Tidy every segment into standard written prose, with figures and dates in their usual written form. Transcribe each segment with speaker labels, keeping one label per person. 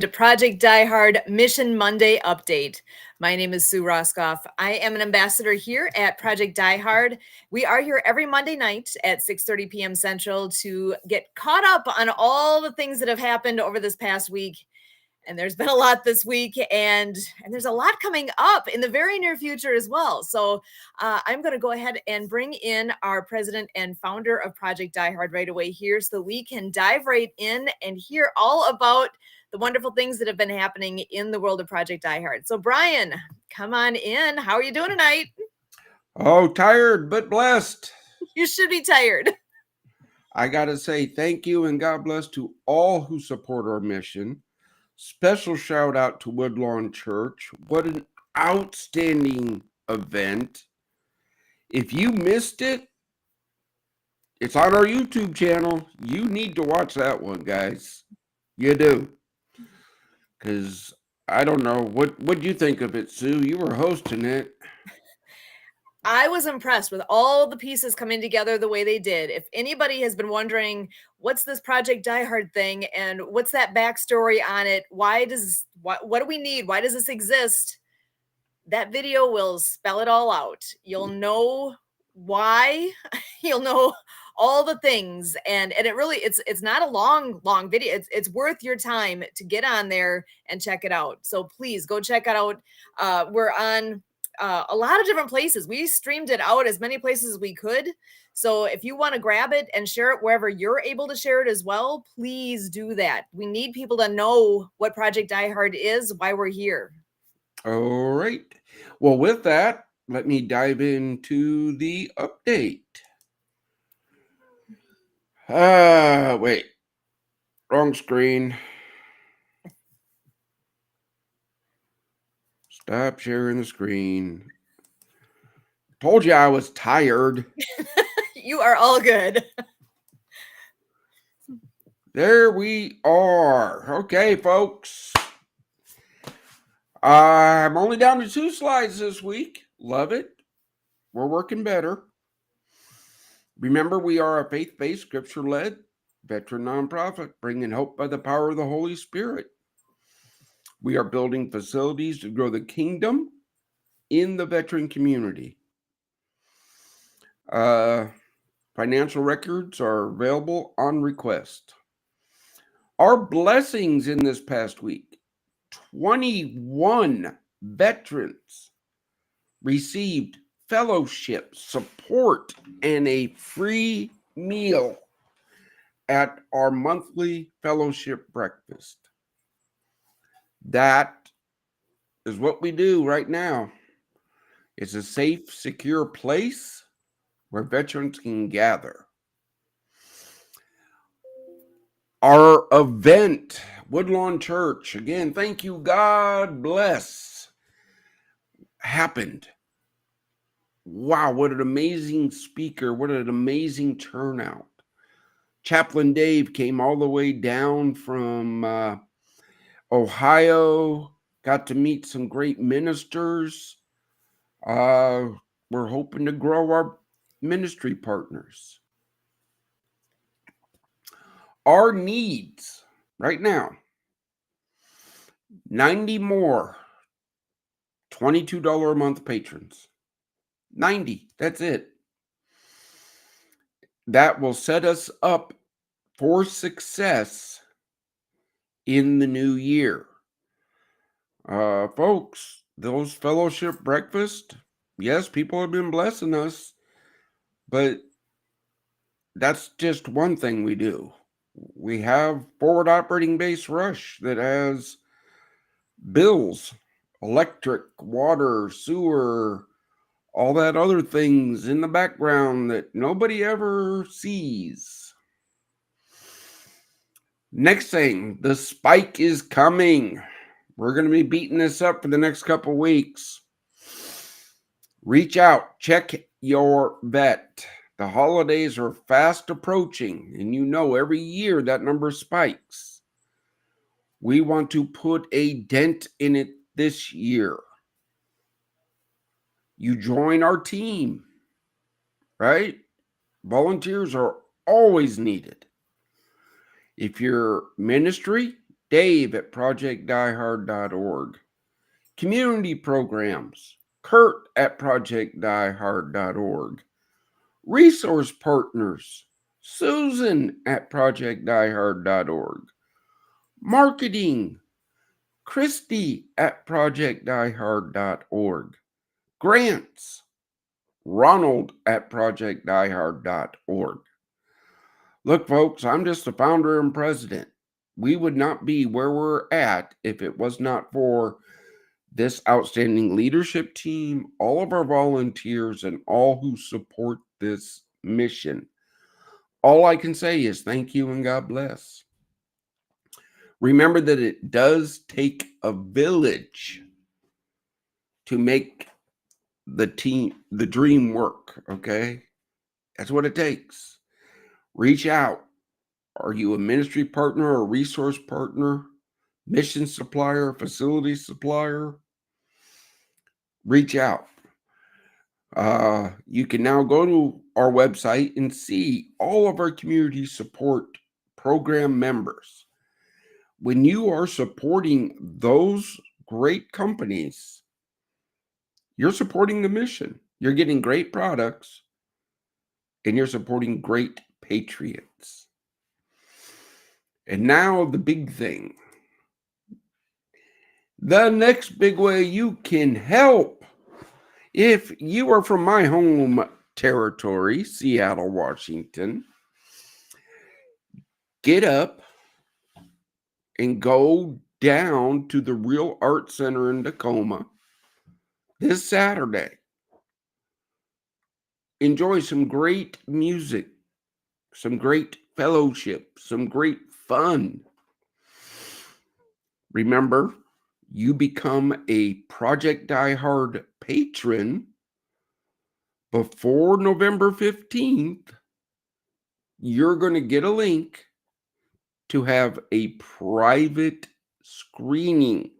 Speaker 1: To Project Die Hard Mission Monday update. My name is Sue Roskoff. I am an ambassador here at Project Die Hard. We are here every Monday night at 6:30 p.m. Central to get caught up on all the things that have happened over this past week. And there's been a lot this week, and there's a lot coming up in the very near future as well. So I'm going to go ahead and bring in our president and founder of Project Die Hard right away here so that we can dive right in and hear all about the wonderful things that have been happening in the world of Project Die Hard. So Brian, come on in. How are you doing tonight?
Speaker 2: Oh, tired but blessed.
Speaker 1: You should be tired.
Speaker 2: I got to say thank you and God bless to all who support our mission. Special shout out to Woodlawn Church. What an outstanding event. If you missed it, it's on our YouTube channel. You need to watch that one, guys. You do. Because I don't know. What do you think of it, Sue? You were hosting it.
Speaker 1: I was impressed with all the pieces coming together the way they did. If anybody has been wondering what's this Project Die Hard thing and what's that backstory on it, what do we need? Why does this exist? That video will spell it all out. You'll know why. You'll know all the things, and it really it's not a long video. It's worth your time to get on there and check it out. So please go check it out. We're on a lot of different places. We streamed it out as many places as we could. So if you want to grab it and share it wherever you're able to share it as well, please do that. We need people to know what Project Die Hard is, why we're here.
Speaker 2: All right. Well, with that, let me dive into the update. Wait. Wrong screen. Stop sharing the screen. Told you I was tired.
Speaker 1: You are all good.
Speaker 2: There we are. Okay, folks. I'm only down to 2 slides this week. Love it. We're working better. Remember, we are a faith-based, scripture-led veteran nonprofit, bringing hope by the power of the Holy Spirit. We are building facilities to grow the kingdom in the veteran community. Financial records are available on request. Our blessings in this past week: 21 veterans received fellowship support and a free meal at our monthly fellowship breakfast. That is what we do right now. It's a safe, secure place where veterans can gather. Our event, Woodlawn Church, again, thank you, God bless, happened. Wow, what an amazing speaker. What an amazing turnout. Chaplain Dave came all the way down from Ohio, got to meet some great ministers. We're hoping to grow our ministry partners. Our needs right now: 90 more $22 a month patrons. 90, that's it. That will set us up for success in the new year. Folks, those fellowship breakfasts, yes, people have been blessing us, but that's just one thing we do. We have forward operating base rush that has bills, electric, water, sewer, all that other things in the background that nobody ever sees. Next thing, the spike is coming. We're going to be beating this up for the next couple weeks. Reach out, check your vet. The holidays are fast approaching, and you know every year that number spikes. We want to put a dent in it this year. You join our team, right? Volunteers are always needed. If your ministry Dave at projectdiehard.org. Community programs, Kurt at projectdiehard.org. Resource partners, Susan at projectdiehard.org. Marketing, Christy at projectdiehard.org. Grants, Ronald at projectdiehard.org. Look, folks, I'm just the founder and president. We would not be where we're at if it was not for this outstanding leadership team, all of our volunteers, and all who support this mission. All I can say is thank you and God bless. Remember that it does take a village to make the dream work, okay? That's what it takes. Reach out. Are you a ministry partner, a resource partner, mission supplier, facility supplier? Reach out. You can now go to our website and see all of our community support program members. When you are supporting those great companies, you're supporting the mission. You're getting great products and you're supporting great patriots. And now the big thing. The next big way you can help. If you are from my home territory, Seattle, Washington, get up and go down to the Real Art Center in Tacoma this Saturday. Enjoy some great music, some great fellowship, some great fun. Remember, you become a Project Die Hard patron before November 15th. You're going to get a link to have a private screening.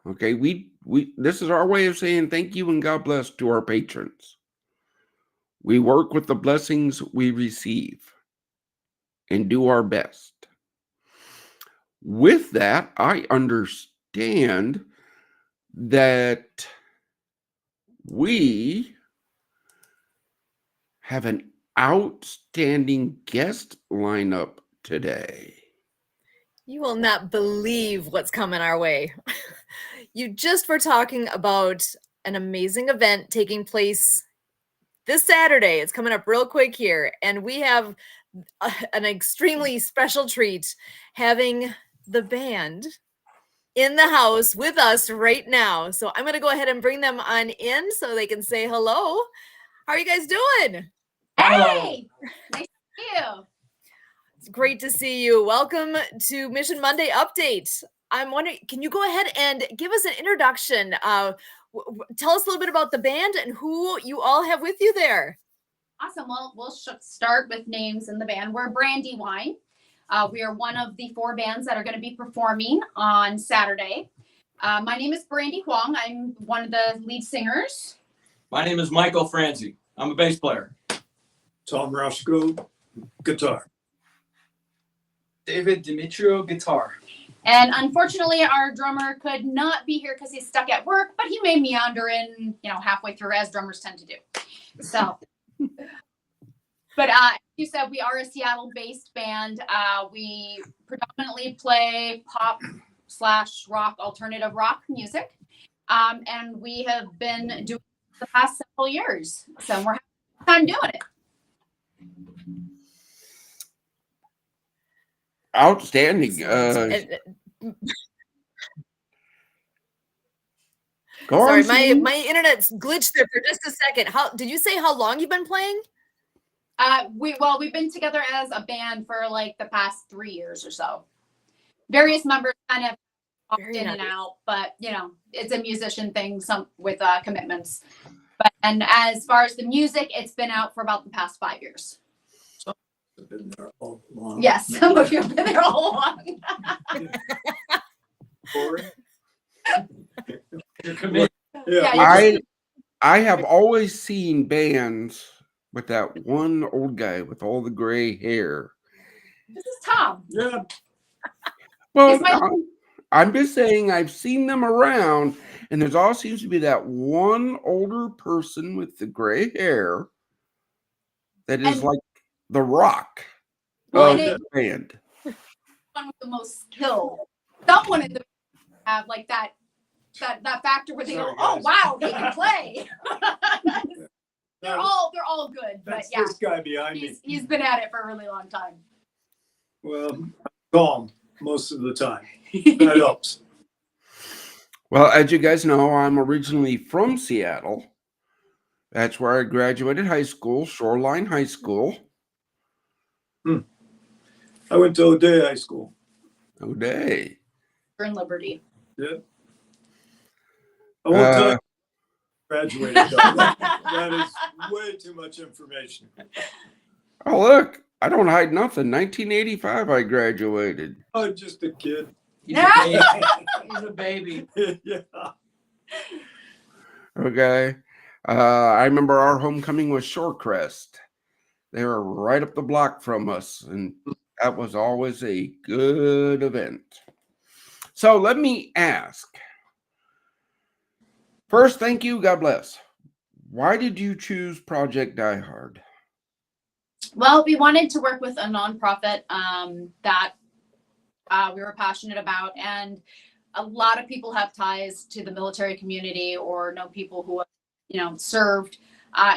Speaker 2: Okay, we this is our way of saying thank you and God bless to our patrons. We work with the blessings we receive and do our best. With that, I understand that we have an outstanding guest lineup today.
Speaker 1: You will not believe what's coming our way. You just were talking about an amazing event taking place this Saturday. It's coming up real quick here. And we have an extremely special treat having the band in the house with us right now. So I'm going to go ahead and bring them on in so they can say hello. How are you guys doing?
Speaker 3: Hey! Nice to see you.
Speaker 1: It's great to see you. Welcome to Mission Monday Update. I'm wondering, can you go ahead and give us an introduction? Tell us a little bit about the band and who you all have with you there.
Speaker 3: Awesome. Well, we'll start with names in the band. We're Brandywine. We are one of the 4 bands that are going to be performing on Saturday. My name is Brandy Huang. I'm one of the lead singers.
Speaker 4: My name is Michael Franzi. I'm a bass player.
Speaker 5: Tom Roscoe, guitar.
Speaker 6: David Dimitrio, guitar.
Speaker 3: And unfortunately, our drummer could not be here because he's stuck at work, but he may meander in, halfway through, as drummers tend to do. So, but you said we are a Seattle-based band. We predominantly play pop/rock, alternative rock music. And we have been doing it the past several years. So we're having fun doing it.
Speaker 2: Outstanding.
Speaker 1: Sorry, my internet's glitched there for just a second. Did you say how long you've been playing?
Speaker 3: We've been together as a band for like the past 3 years or so. Various members kind of popped in and out, but it's a musician thing, some with commitments. And as far as the music, it's been out for about the past 5 years.
Speaker 5: Been there all along.
Speaker 3: Yes, some of you have been there all along.
Speaker 4: You're committed.
Speaker 5: Yeah.
Speaker 2: I have always seen bands with that one old guy with all the gray hair.
Speaker 3: This is Tom.
Speaker 5: Yeah.
Speaker 2: Well,
Speaker 3: Is my-
Speaker 2: I'm just saying I've seen them around, and there's all seems to be that one older person with the gray hair that is
Speaker 3: And-
Speaker 2: like the rock
Speaker 3: Well,
Speaker 2: of
Speaker 3: and
Speaker 2: the
Speaker 3: it-
Speaker 2: band.
Speaker 3: one with the most skill. Someone in the have like that factor where they
Speaker 5: Sorry,
Speaker 3: go, oh
Speaker 5: guys.
Speaker 3: wow, they can play. they're all good, but
Speaker 5: That's
Speaker 3: yeah,
Speaker 5: this guy behind me.
Speaker 3: he's been at it for a really long time.
Speaker 5: Well, I'm calm most of the time. That helps.
Speaker 2: Well, as you guys know, I'm originally from Seattle. That's where I graduated high school, Shoreline High School.
Speaker 5: I went to O'Day High School.
Speaker 2: O'Day.
Speaker 3: We're in Liberty.
Speaker 5: Yeah. I won't tell you
Speaker 2: Uh,
Speaker 5: I graduated. Though. That is way too much information.
Speaker 2: oh, look, I don't hide nothing. 1985, I graduated.
Speaker 5: I'm just a kid.
Speaker 4: He's a baby. He's a baby.
Speaker 5: Yeah.
Speaker 2: Okay. I remember our homecoming was Shorecrest. They were right up the block from us, and that was always a good event. So let me ask. First, thank you. God bless. Why did you choose Project Die Hard?
Speaker 3: Well, we wanted to work with a nonprofit that we were passionate about, and a lot of people have ties to the military community or know people who have, served.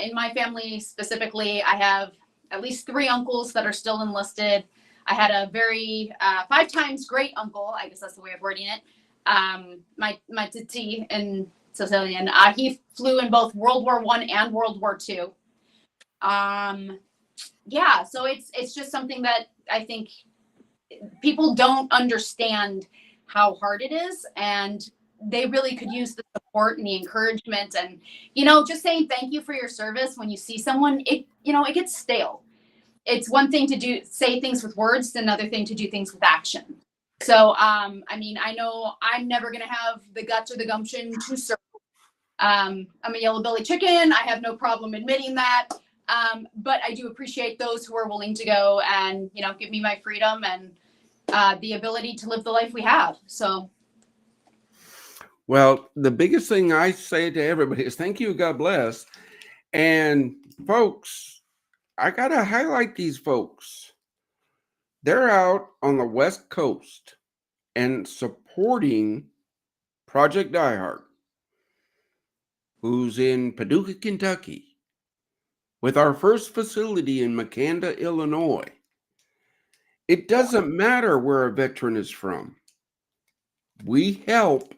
Speaker 3: In my family specifically, I have at least 3 uncles that are still enlisted. I had a very 5 times great uncle, I guess that's the way of wording it. My titi in Sicilian. He flew in both World War I and World War II. Yeah, so it's just something that I think people don't understand how hard it is, and they really could use the support and the encouragement, and just saying thank you for your service. When you see someone, it gets stale. It's one thing to say things with words, it's another thing to do things with action. So I know I'm never going to have the guts or the gumption to serve. I'm a yellow belly chicken. I have no problem admitting that. But I do appreciate those who are willing to go and, give me my freedom and the ability to live the life we have. So.
Speaker 2: Well, the biggest thing I say to everybody is thank you, God bless. And folks, I got to highlight these folks. They're out on the West Coast and supporting Project Die Hard, who's in Paducah, Kentucky, with our first facility in Makanda, Illinois. It doesn't matter where a veteran is from. We help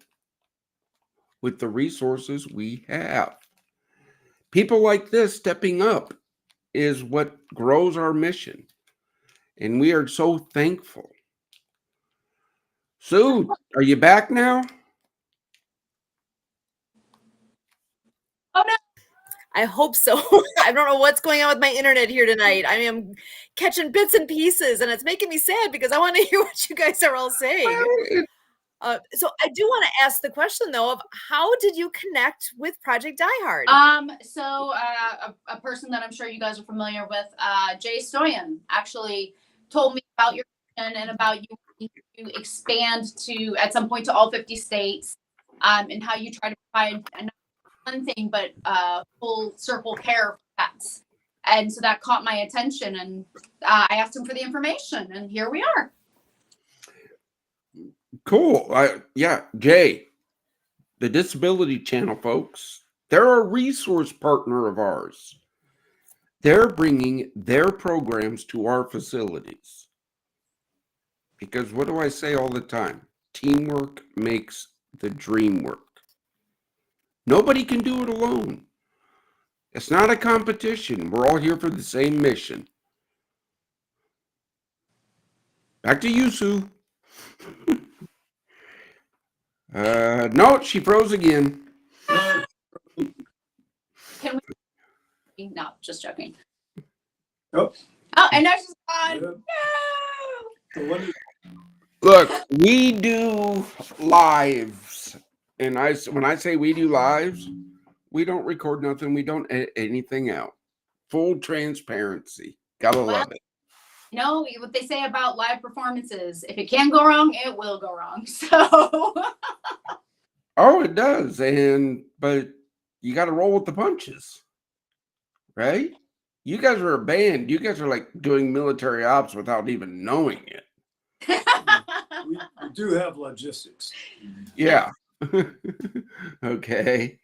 Speaker 2: with the resources we have. People like this stepping up is what grows our mission. And we are so thankful. Sue, are you back now?
Speaker 3: Oh no.
Speaker 1: I hope so. I don't know what's going on with my internet here tonight. I am catching bits and pieces, and it's making me sad because I want to hear what you guys are all saying. So I do want to ask the question though of how did you connect with Project Die Hard?
Speaker 3: So a person that I'm sure you guys are familiar with, Jay Stoyan, actually told me about your mission and about you to expand to at some point to all 50 states, and how you try to provide not one thing but full circle care for pets. And so that caught my attention, and I asked him for the information, and here we are.
Speaker 2: Cool. Yeah, Jay, the Disability Channel, folks, they're a resource partner of ours. They're bringing their programs to our facilities. Because what do I say all the time? Teamwork makes the dream work. Nobody can do it alone. It's not a competition. We're all here for the same mission. Back to you, Sue. No, she froze again.
Speaker 3: Can we? No, just joking.
Speaker 5: Oh.
Speaker 3: Oh, and now she's gone.
Speaker 5: Yeah.
Speaker 3: No.
Speaker 5: So what is-
Speaker 2: Look, we do lives. And when I say we do lives, we don't record nothing. We don't edit anything out. Full transparency. Gotta love it.
Speaker 3: You know what they say about live performances: if it can go wrong, it will go wrong. So
Speaker 2: Oh, it does. But you got to roll with the punches, right? You guys are a band. You guys are like doing military ops without even knowing it.
Speaker 5: We do have logistics.
Speaker 2: Yeah. Okay.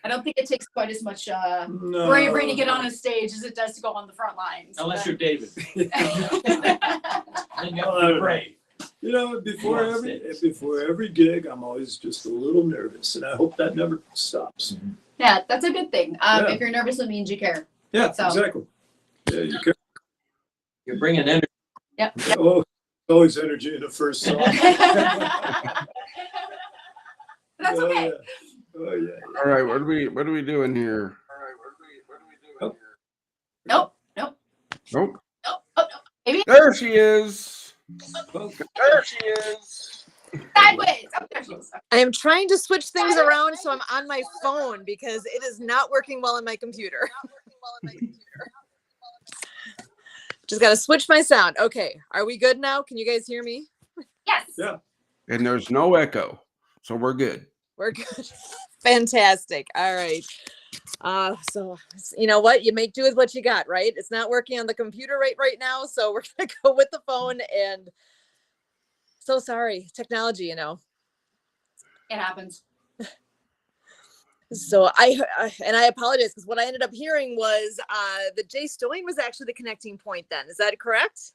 Speaker 3: I don't think it takes quite as much
Speaker 5: No.
Speaker 3: bravery to get on a stage as it does to go on the front lines.
Speaker 4: Unless you're David. Then you have
Speaker 5: Well, I
Speaker 4: to
Speaker 5: don't
Speaker 4: be brave.
Speaker 5: You know, before every gig, I'm always just a little nervous, and I hope that never stops.
Speaker 3: Yeah, that's a good thing.
Speaker 5: Yeah.
Speaker 3: If you're nervous, it means you care.
Speaker 5: Yeah,
Speaker 3: So-
Speaker 5: exactly. Yeah, you can.
Speaker 4: You're bringing energy.
Speaker 3: Yep.
Speaker 5: Oh, always energy in the first song.
Speaker 3: That's
Speaker 5: Oh,
Speaker 3: okay.
Speaker 5: yeah. Oh yeah.
Speaker 2: All right. What are we doing here?
Speaker 3: Nope. Nope.
Speaker 2: Nope.
Speaker 3: Nope. Oh, no. Maybe
Speaker 2: There she is.
Speaker 5: Well,
Speaker 2: There she is.
Speaker 3: sideways. Oh, there she is.
Speaker 1: I am trying to switch things around so I'm on my phone because it is not working well on my computer. Just got to switch my sound. Okay. Are we good now? Can you guys hear me?
Speaker 3: Yes.
Speaker 5: Yeah.
Speaker 2: And there's no echo, so we're good.
Speaker 1: We're good. Fantastic. All right. So you know what? You make do with what you got, right? It's not working on the computer right now, so we're gonna go with the phone. And so sorry, technology. You know.
Speaker 3: It happens.
Speaker 1: So I apologize because what I ended up hearing was that Jay Stowing was actually the connecting point. Then is that correct?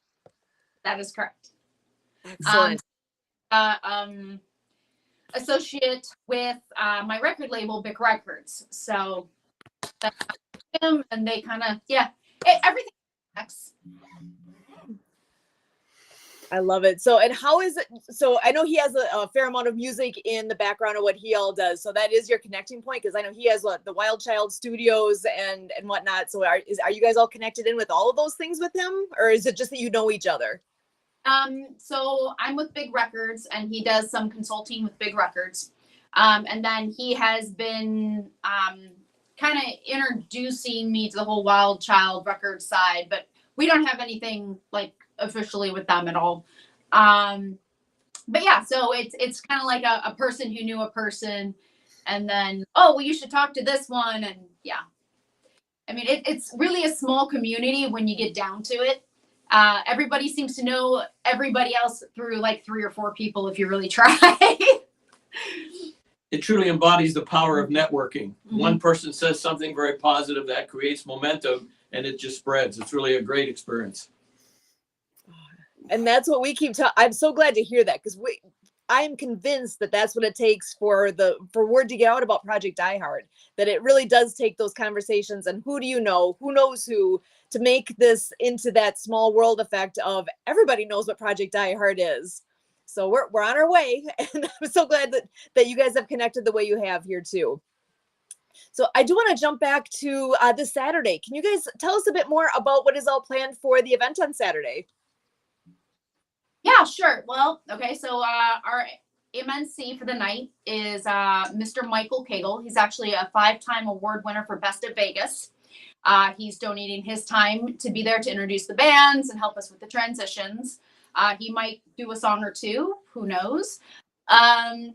Speaker 3: That is correct.
Speaker 1: Excellent.
Speaker 3: Associate with my record label, Bic Records. So that's him, and they kind of everything connects.
Speaker 1: I love it. So, and how is it? So I know he has a fair amount of music in the background of what he all does. So that is your connecting point. Cause I know he has the Wild Child Studios and whatnot. So are you guys all connected in with all of those things with him? Or is it just that you know each other?
Speaker 3: So I'm with Big Records, and he does some consulting with Big Records. And then he has been kind of introducing me to the whole Wild Child record side, but we don't have anything like officially with them at all. But yeah, so it's kind of like a person who knew a person, and then, oh, well, you should talk to this one. And yeah, I mean, it's really a small community when you get down to it. Everybody seems to know everybody else through like 3 or 4 people if you really try.
Speaker 4: It truly embodies the power of networking.
Speaker 3: Mm-hmm.
Speaker 4: One person says something very positive that creates momentum, and it just spreads. It's really a great experience.
Speaker 1: And that's what we keep I'm so glad to hear that because I am convinced that that's what it takes for word to get out about Project Die Hard, that it really does take those conversations and who do you know, who knows who, to make this into that small world effect of everybody knows what Project Die Hard is. So we're on our way, and I'm so glad that you guys have connected the way you have here too. So I do want to jump back to this Saturday. Can you guys tell us a bit more about what is all planned for the event on Saturday?
Speaker 3: Yeah, sure. Well, okay. So our MNC for the night is Mr. Michael Cagle. He's actually a 5-time award winner for Best of Vegas. He's donating his time to be there to introduce the bands and help us with the transitions. He might do a song or two, who knows. And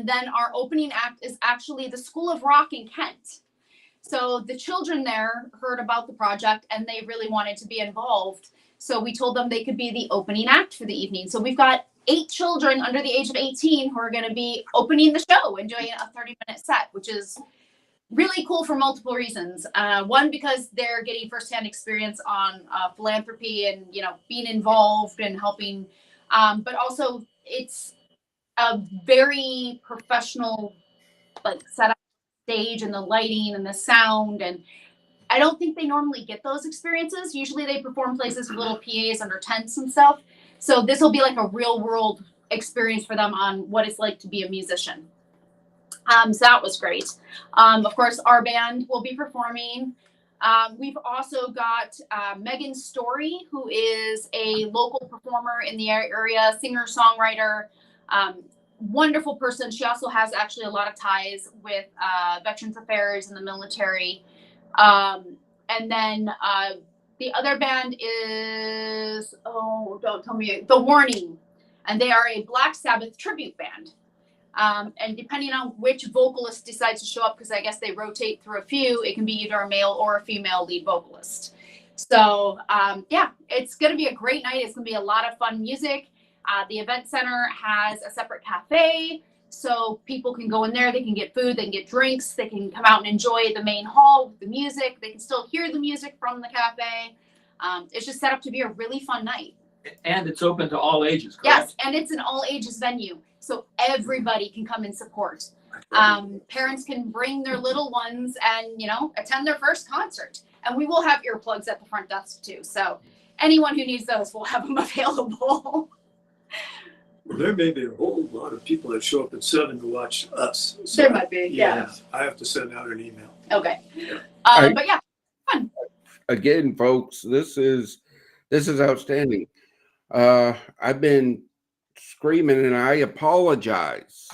Speaker 3: then our opening act is actually the School of Rock in Kent. So the children there heard about the project and they really wanted to be involved. So we told them they could be the opening act for the evening. So we've got 8 children under the age of 18 who are going to be opening the show and doing a 30-minute set, which is really cool for multiple reasons. One, because they're getting firsthand experience on philanthropy and, you know, being involved and helping. But also it's a very professional like setup stage and the lighting and the sound, and I don't think they normally get those experiences. Usually they perform places with little PAs under tents and stuff. So this will be like a real world experience for them on what it's like to be a musician. So that was great. Of course, our band will be performing. We've also got Megan Story, who is a local performer in the area, singer, songwriter, wonderful person. She also has actually a lot of ties with Veterans Affairs and the military. And then The other band is, oh, don't tell me, The Warning. And they are a Black Sabbath tribute band. And depending on which vocalist decides to show up, because I guess they rotate through a few, it can be either a male or a female lead vocalist. So yeah, it's going to be a great night. It's going to be a lot of fun music. The event center has a separate cafe, so people can go in there. They can get food, they can get drinks, they can come out and enjoy the main hall with the music. They can still hear the music from the cafe. It's just set up to be a really fun night.
Speaker 4: And it's open to all ages, correct?
Speaker 3: Yes, and it's an all ages venue, so everybody can come and support. Parents can bring their little ones and, you know, attend their first concert. And we will have earplugs at the front desk too. So anyone who needs those, we'll have them available.
Speaker 5: Well, there may be a whole lot of people that show up at 7 to watch us. So,
Speaker 3: There might be, yeah.
Speaker 5: I have to send out an email.
Speaker 3: Okay.
Speaker 2: I-
Speaker 3: But yeah, fun.
Speaker 2: Again, folks, this is outstanding. I've been screaming, and I apologize.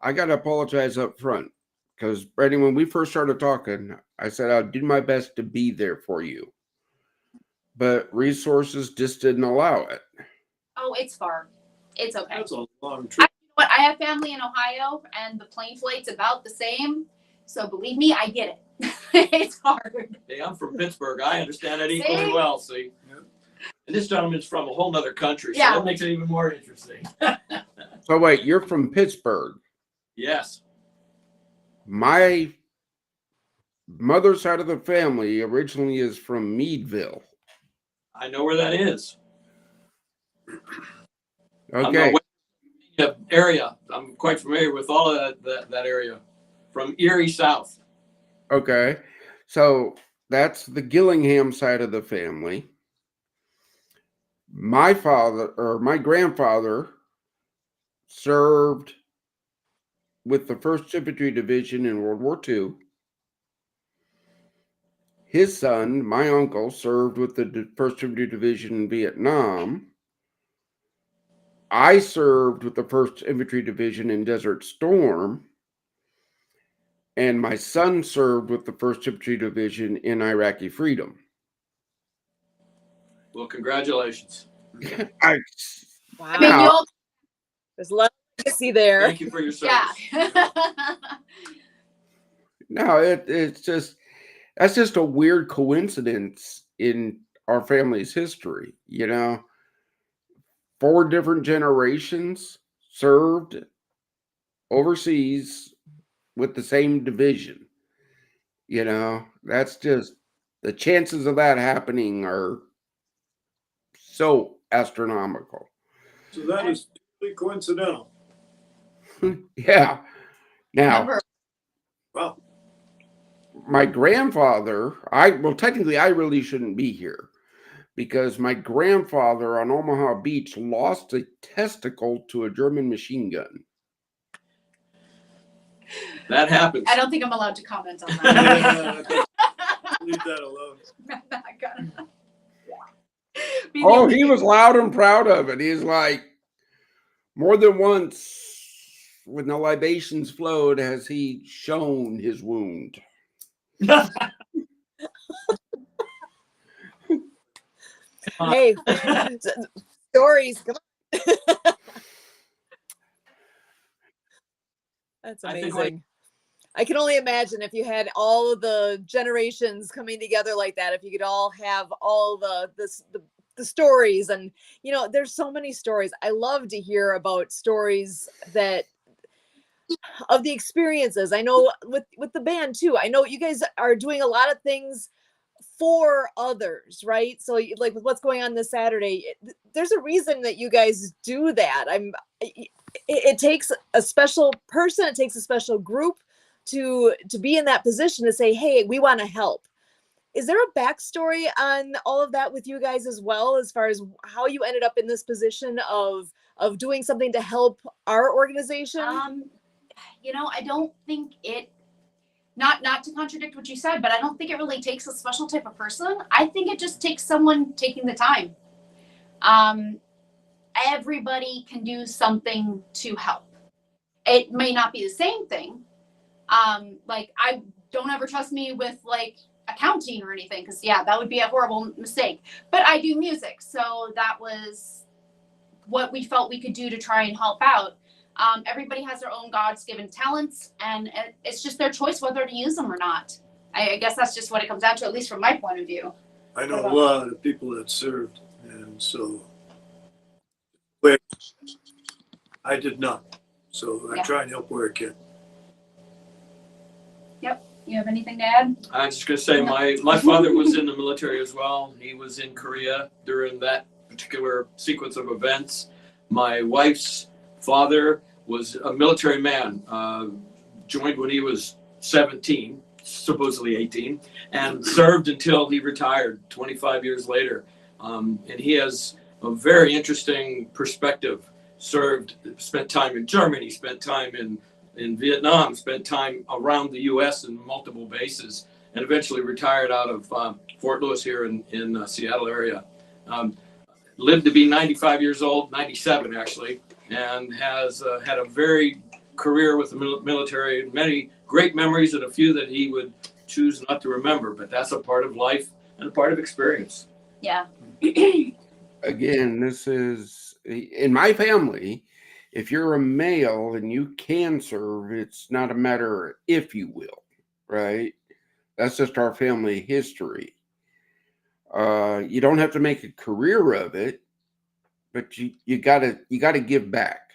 Speaker 2: I got to apologize up front because, Brady, when we first started talking, I said I'd do my best to be there for you, but resources just didn't allow it.
Speaker 3: Oh, it's far. It's okay.
Speaker 5: That's a long trip.
Speaker 3: But I have family in Ohio, and the plane flight's about the same. So believe me, I get it. It's hard.
Speaker 4: Hey, I'm from Pittsburgh. I understand it
Speaker 3: See?
Speaker 4: equally well, see?
Speaker 5: Yep.
Speaker 4: And this gentleman's from a whole nother country, so
Speaker 3: Yeah.
Speaker 4: that makes it even more interesting.
Speaker 2: So wait, you're from Pittsburgh.
Speaker 4: Yes.
Speaker 2: My mother's side of the family originally is from Meadville.
Speaker 4: I know where that is. I'm
Speaker 2: Okay.
Speaker 4: the area. I'm quite familiar with all of that area. From Erie South.
Speaker 2: Okay. So that's the Gillingham side of the family. My grandfather served with the 1st Infantry Division in World War II. His son, my uncle, served with the 1st Infantry Division in Vietnam. I served with the 1st Infantry Division in Desert Storm. And my son served with the 1st Infantry Division in Iraqi Freedom.
Speaker 4: Well, congratulations.
Speaker 2: I
Speaker 1: Wow.
Speaker 3: I mean, you all,
Speaker 1: There's a lot to see there.
Speaker 4: Thank you for your service.
Speaker 3: yeah.
Speaker 2: No, it's just that's just a weird coincidence in our family's history. You know, 4 different generations served overseas with the same division. You know, that's just the chances of that happening are so astronomical.
Speaker 5: So that is purely coincidental.
Speaker 2: Yeah. Now,
Speaker 3: Remember,
Speaker 5: Wow.
Speaker 2: my grandfather, technically I really shouldn't be here because my grandfather on Omaha Beach lost a testicle to a German machine gun.
Speaker 4: That happens.
Speaker 3: I don't think I'm allowed to comment on that.
Speaker 5: Leave that alone.
Speaker 3: I'm not gonna. Be the
Speaker 2: Oh,
Speaker 3: only
Speaker 2: he was loud and proud of it. He's like, more than once, when the libations flowed, has he shown his wound.
Speaker 1: Hey, stories. Come on. That's
Speaker 4: I think,
Speaker 1: amazing.
Speaker 4: like-
Speaker 1: I can only imagine if you had all of the generations coming together like that, if you could all have all the stories. And, you know, there's so many stories. I love to hear about stories that of the experiences. I know with the band too. I know you guys are doing a lot of things for others, right? So like with what's going on this Saturday, there's a reason that you guys do that. It takes a special person, it takes a special group to be in that position to say, hey, we want to help. Is there a backstory on all of that with you guys as well, as far as how you ended up in this position of doing something to help our organization?
Speaker 3: You know, I don't think it, not to contradict what you said, but I don't think it really takes a special type of person. I think it just takes someone taking the time. Everybody can do something to help. It may not be the same thing. Like, I don't ever trust me with like accounting or anything, because yeah, that would be a horrible mistake. But I do music, so that was what we felt we could do to try and help out. Everybody has their own God's given talents, and it's just their choice whether to use them or not. I guess that's just what it comes down to, at least from my point of view.
Speaker 5: I know a lot of people that served, and so but I did not. So I
Speaker 3: Yeah.
Speaker 5: try and help where I can.
Speaker 3: You have anything to add?
Speaker 4: I'm just going to say my father was in the military as well. He was in Korea during that particular sequence of events. My wife's father was a military man, joined when he was 17, supposedly 18, and served until he retired 25 years later. And he has a very interesting perspective. Spent time in Germany, spent time in Vietnam, spent time around the U.S. in multiple bases, and eventually retired out of Fort Lewis here in Seattle area. Lived to be 95 years old, 97 actually, and has had a very career with the military, and many great memories, and a few that he would choose not to remember. But that's a part of life and a part of experience.
Speaker 3: Yeah.
Speaker 2: Again, this is in my family. If you're a male and you can serve, it's not a matter of if you will, right? That's just our family history. You don't have to make a career of it, but you gotta give back,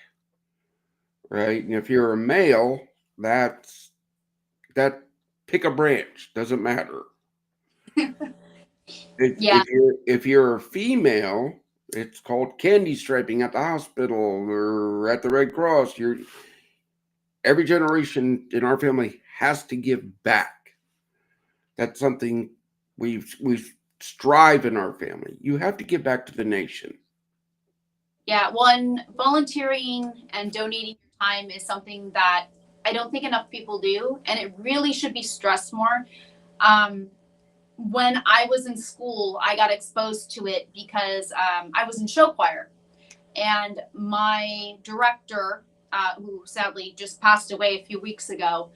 Speaker 2: right? And if you're a male, that pick a branch, doesn't matter.
Speaker 3: Yeah.
Speaker 2: If you're a female, it's called candy striping at the hospital or at the Red Cross. Every generation in our family has to give back. That's something we strive in our family. You have to give back to the nation.
Speaker 3: Yeah, volunteering and donating your time is something that I don't think enough people do, and it really should be stressed more. When I was in school, I got exposed to it because I was in show choir, and my director, who sadly just passed away a few weeks ago,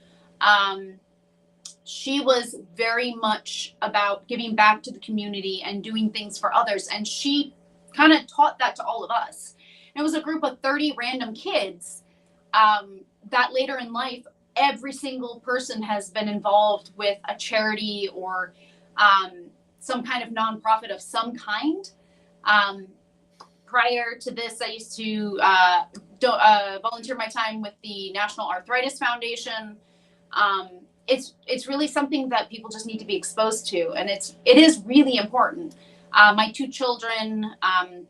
Speaker 3: she was very much about giving back to the community and doing things for others, and she kind of taught that to all of us. And it was a group of 30 random kids that later in life, every single person has been involved with a charity or some kind of nonprofit of some kind. Prior to this, I used to volunteer my time with the National Arthritis Foundation. It's really something that people just need to be exposed to, and it is really important. My two children,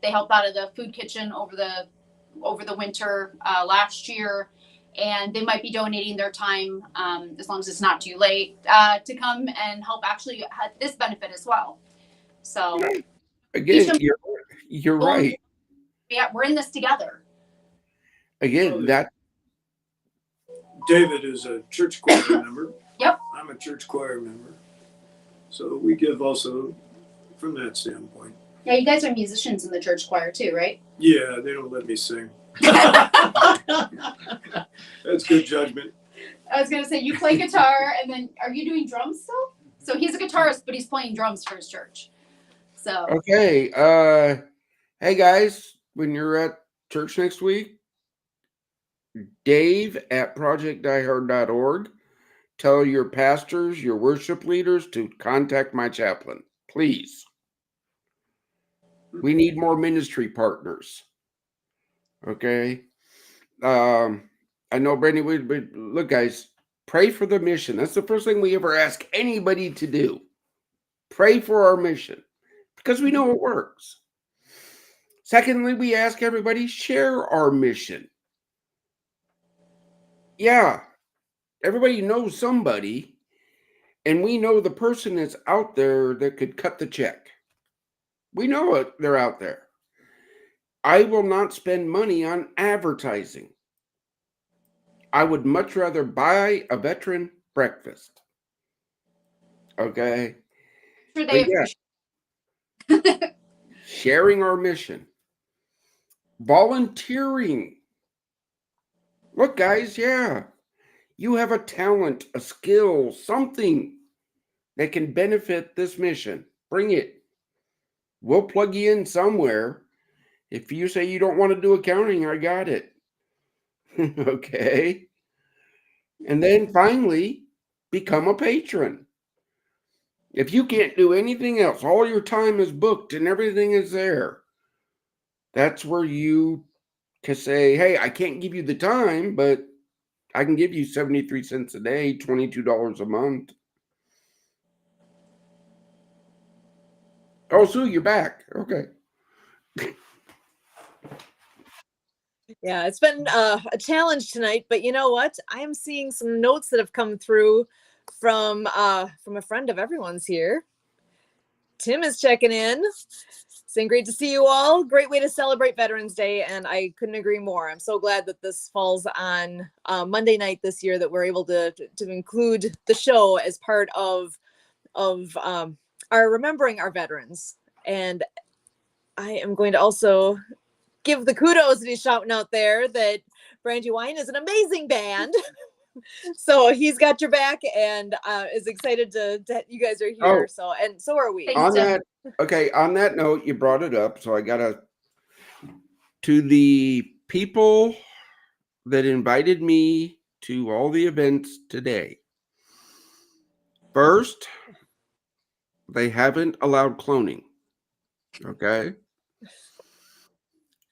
Speaker 3: they helped out at the food kitchen over the winter last year, and they might be donating their time, as long as it's not too late, to come and help actually have this benefit as well. So
Speaker 2: again, you're right.
Speaker 3: Yeah, we're in this together.
Speaker 2: Again, that
Speaker 5: David is a church choir member.
Speaker 3: Yep.
Speaker 5: I'm a church choir member. So we give also from that standpoint.
Speaker 3: Yeah, you guys are musicians in the church choir too, right?
Speaker 5: Yeah, they don't let me sing. That's good judgment.
Speaker 3: I was gonna say you play guitar, and then are you doing drums still? So he's a guitarist, but he's playing drums for his church. So
Speaker 2: okay. Hey guys, when you're at church next week, Dave at projectdiehard.org. Tell your pastors, your worship leaders to contact my chaplain, please. We need more ministry partners. Okay. I know, Brandy, but look, guys, pray for the mission. That's the first thing we ever ask anybody to do. Pray for our mission because we know it works. Secondly, we ask everybody share our mission. Yeah, everybody knows somebody, and we know the person that's out there that could cut the check. We know it; they're out there. I will not spend money on advertising. I would much rather buy a veteran breakfast. Okay.
Speaker 3: sure they appreciate.
Speaker 2: Sharing our mission. Volunteering. Look, guys, yeah. You have a talent, a skill, something that can benefit this mission, bring it. We'll plug you in somewhere. If you say you don't want to do accounting, I got it. Okay. And then finally, become a patron. If you can't do anything else, all your time is booked and everything is there, that's where you can say, hey, I can't give you the time, but I can give you 73 cents a day, $22 a month. Oh, Sue, you're back. Okay.
Speaker 1: Yeah, it's been a challenge tonight, but you know what? I am seeing some notes that have come through from a friend of everyone's here. Tim is checking in, saying great to see you all. Great way to celebrate Veterans Day, and I couldn't agree more. I'm so glad that this falls on Monday night this year, that we're able to include the show as part of our remembering our veterans. And I am going to also give the kudos that he's shouting out there that Brandywine is an amazing band. So he's got your back and is excited that you guys are here. So, and so are we.
Speaker 3: Thanks, Tim.
Speaker 2: On that note, you brought it up. So I got to the people that invited me to all the events today. First, they haven't allowed cloning. Okay.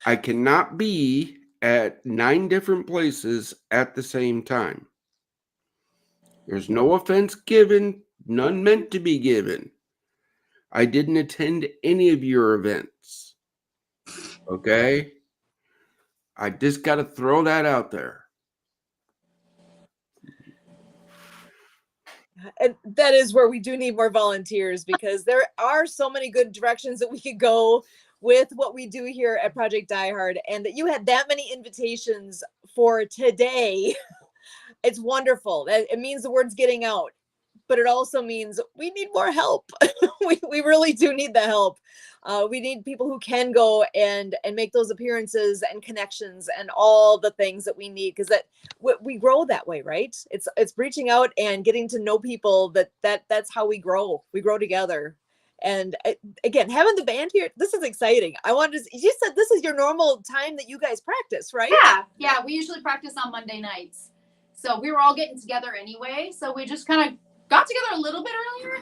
Speaker 2: I cannot be at 9 different places at the same time. There's no offense given, none meant to be given. I didn't attend any of your events. Okay? I just got to throw that out there.
Speaker 1: And that is where we do need more volunteers, because there are so many good directions that we could go with what we do here at Project Die Hard, and that you had that many invitations for today. It's wonderful. It means the word's getting out, but it also means we need more help. we really do need the help. We need people who can go and make those appearances and connections and all the things that we need, because that we grow that way, right? It's reaching out and getting to know people. That's how we grow. We grow together. And again, having the band here, this is exciting. You said this is your normal time that you guys practice, right?
Speaker 3: Yeah. We usually practice on Monday nights. So we were all getting together anyway. So we just kind of got together a little bit earlier.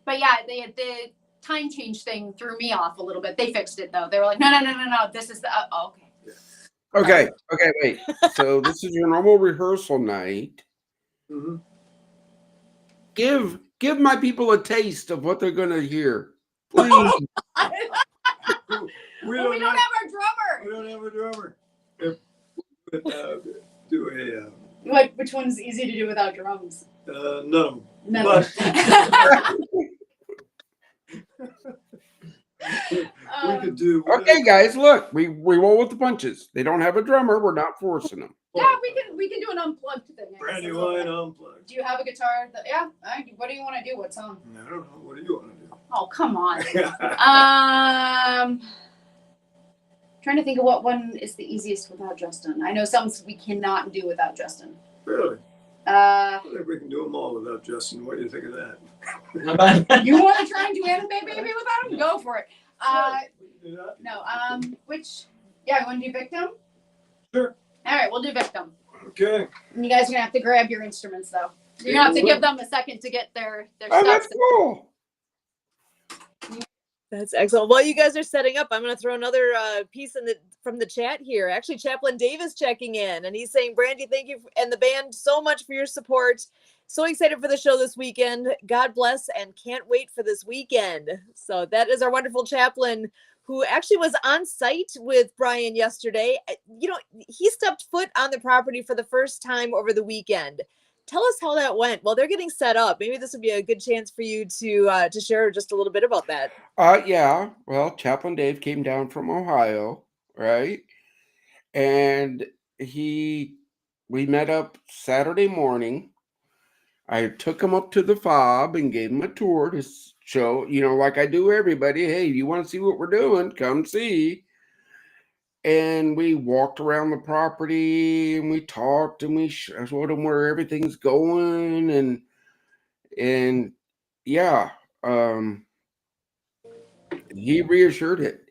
Speaker 3: But yeah, the time change thing threw me off a little bit. They fixed it though. They were like, no. This is the, okay.
Speaker 2: Okay, wait. So this is your normal rehearsal night.
Speaker 5: Mm-hmm.
Speaker 2: Give my people a taste of what they're going to hear. Please.
Speaker 5: We
Speaker 3: don't have our drummer.
Speaker 5: We don't have a drummer.
Speaker 3: Which one's easy to do without drums?
Speaker 5: None of them.
Speaker 3: None.
Speaker 5: We could do.
Speaker 2: Okay, guys, look, we roll with the punches. They don't have a drummer. We're not forcing them.
Speaker 3: Yeah, we can do an unplugged thing.
Speaker 5: Brandywine unplugged.
Speaker 3: Do you have a guitar? What do you want to do? What song?
Speaker 5: I don't know. What do you want to do?
Speaker 3: Oh, come on. Trying to think of what one is the easiest without Justin. I know some we cannot do without Justin.
Speaker 5: Really?
Speaker 3: I
Speaker 5: think we can do them all without Justin. What do you think of that?
Speaker 3: You want to try and do Anime Baby without him? Go for it. No. You want to do Victim?
Speaker 5: Sure.
Speaker 3: All right, we'll do Victim.
Speaker 5: Okay.
Speaker 3: And you guys are gonna have to grab your instruments though. You're gonna have to give them a second to get their
Speaker 2: Oh,
Speaker 3: stuff.
Speaker 2: that's cool.
Speaker 1: That's excellent. While you guys are setting up, I'm going to throw another piece from the chat here. Actually, Chaplain Dave is checking in, and he's saying, Brandy, thank you and the band so much for your support. So excited for the show this weekend. God bless, and can't wait for this weekend. So that is our wonderful chaplain, who actually was on site with Brian yesterday. He stepped foot on the property for the first time over the weekend. Tell us how that went. Well, they're getting set up. Maybe this would be a good chance for you to share just a little bit about that.
Speaker 2: Yeah. Well, Chaplain Dave came down from Ohio, right? And we met up Saturday morning. I took him up to the fob and gave him a tour to show, like I do everybody. Hey, you want to see what we're doing? Come see. And we walked around the property and we talked and we showed him where everything's going. And And yeah, he reassured it.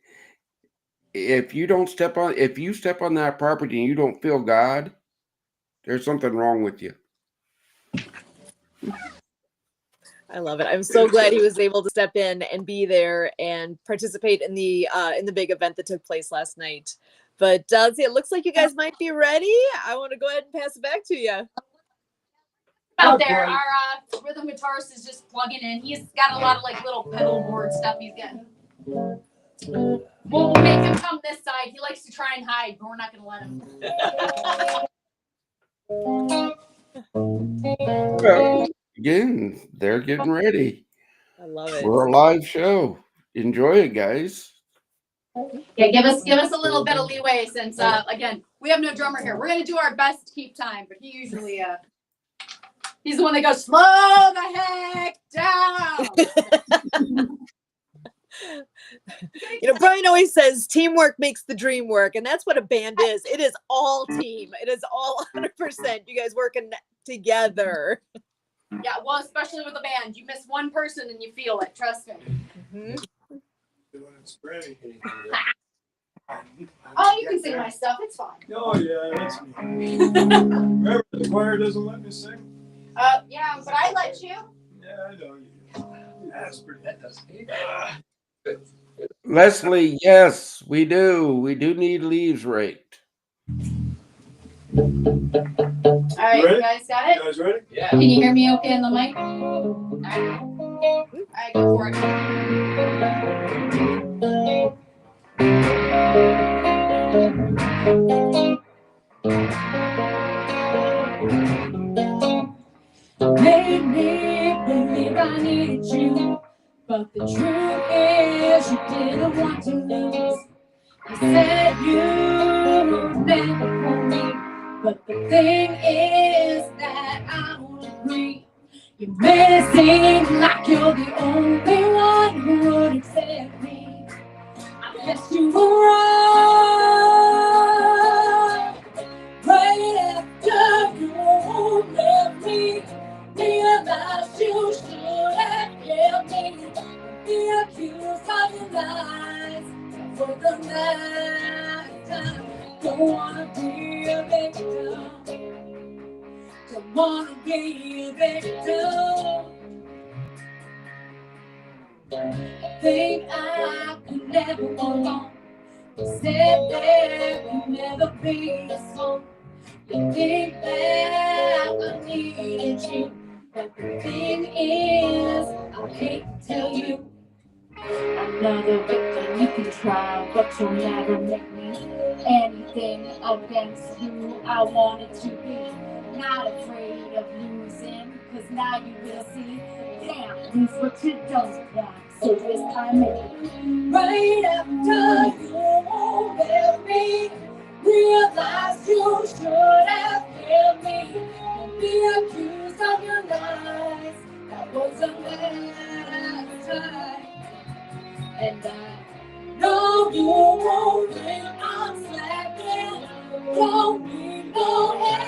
Speaker 2: If you step on that property and you don't feel God, there's something wrong with you.
Speaker 1: I love it. I'm so glad he was able to step in and be there and participate in the big event that took place last night. But it looks like you guys might be ready. I want to go ahead and pass it back to you.
Speaker 3: Out there, our rhythm guitarist is just plugging in. He's got a lot of like little pedal board stuff he's getting. We'll make him come this side. He likes to try and hide, but we're not going to let him.
Speaker 2: Well, again, they're getting ready.
Speaker 1: I love it.
Speaker 2: We're a live show. Enjoy it, guys.
Speaker 3: Yeah, give us a little bit of leeway since again, we have no drummer here. We're gonna do our best to keep time, but he usually he's the one that goes, slow the heck down.
Speaker 1: Brian always says teamwork makes the dream work, and that's what a band is. It is all team. It is all 100%. You guys working together.
Speaker 3: Yeah, well, especially with a band, you miss one person and you feel it. Trust me.
Speaker 1: Mm-hmm.
Speaker 3: Oh, you can sing my stuff. It's fine.
Speaker 5: Oh yeah, that's me. Remember, the choir doesn't let me sing.
Speaker 3: Yeah, but I let you.
Speaker 5: Yeah, I know you. That's pretty. That doesn't.
Speaker 2: Leslie, yes, we do. We do need leaves raked.
Speaker 3: All right, you guys got it?
Speaker 5: You guys ready?
Speaker 4: Yeah.
Speaker 3: Can you hear me okay in the mic? All right, go for it. Made me believe I needed you, but the truth is you didn't want to lose. You said you were never for me, but the thing is that I don't agree. You made it seem like you're the only one who would accept me. I guess you were wrong. Right after you left me, realized you should have kept me. Be accused of your lies for the last time. Don't wanna be a victim. Don't wanna be a victim. I think I could never go on. You said there could never be a song. You think that I needed you, but the thing is, I hate to tell you, another victim you can try, but you'll never make me anything against who I wanted to be. Not afraid of losing, cause now you will see. Damn, lose what you don't want, so this time maybe. Right after you left me, realize you should have killed me. Don't be accused of your lies. That was the last time. And I know you won't think I'm slacking. Don't need no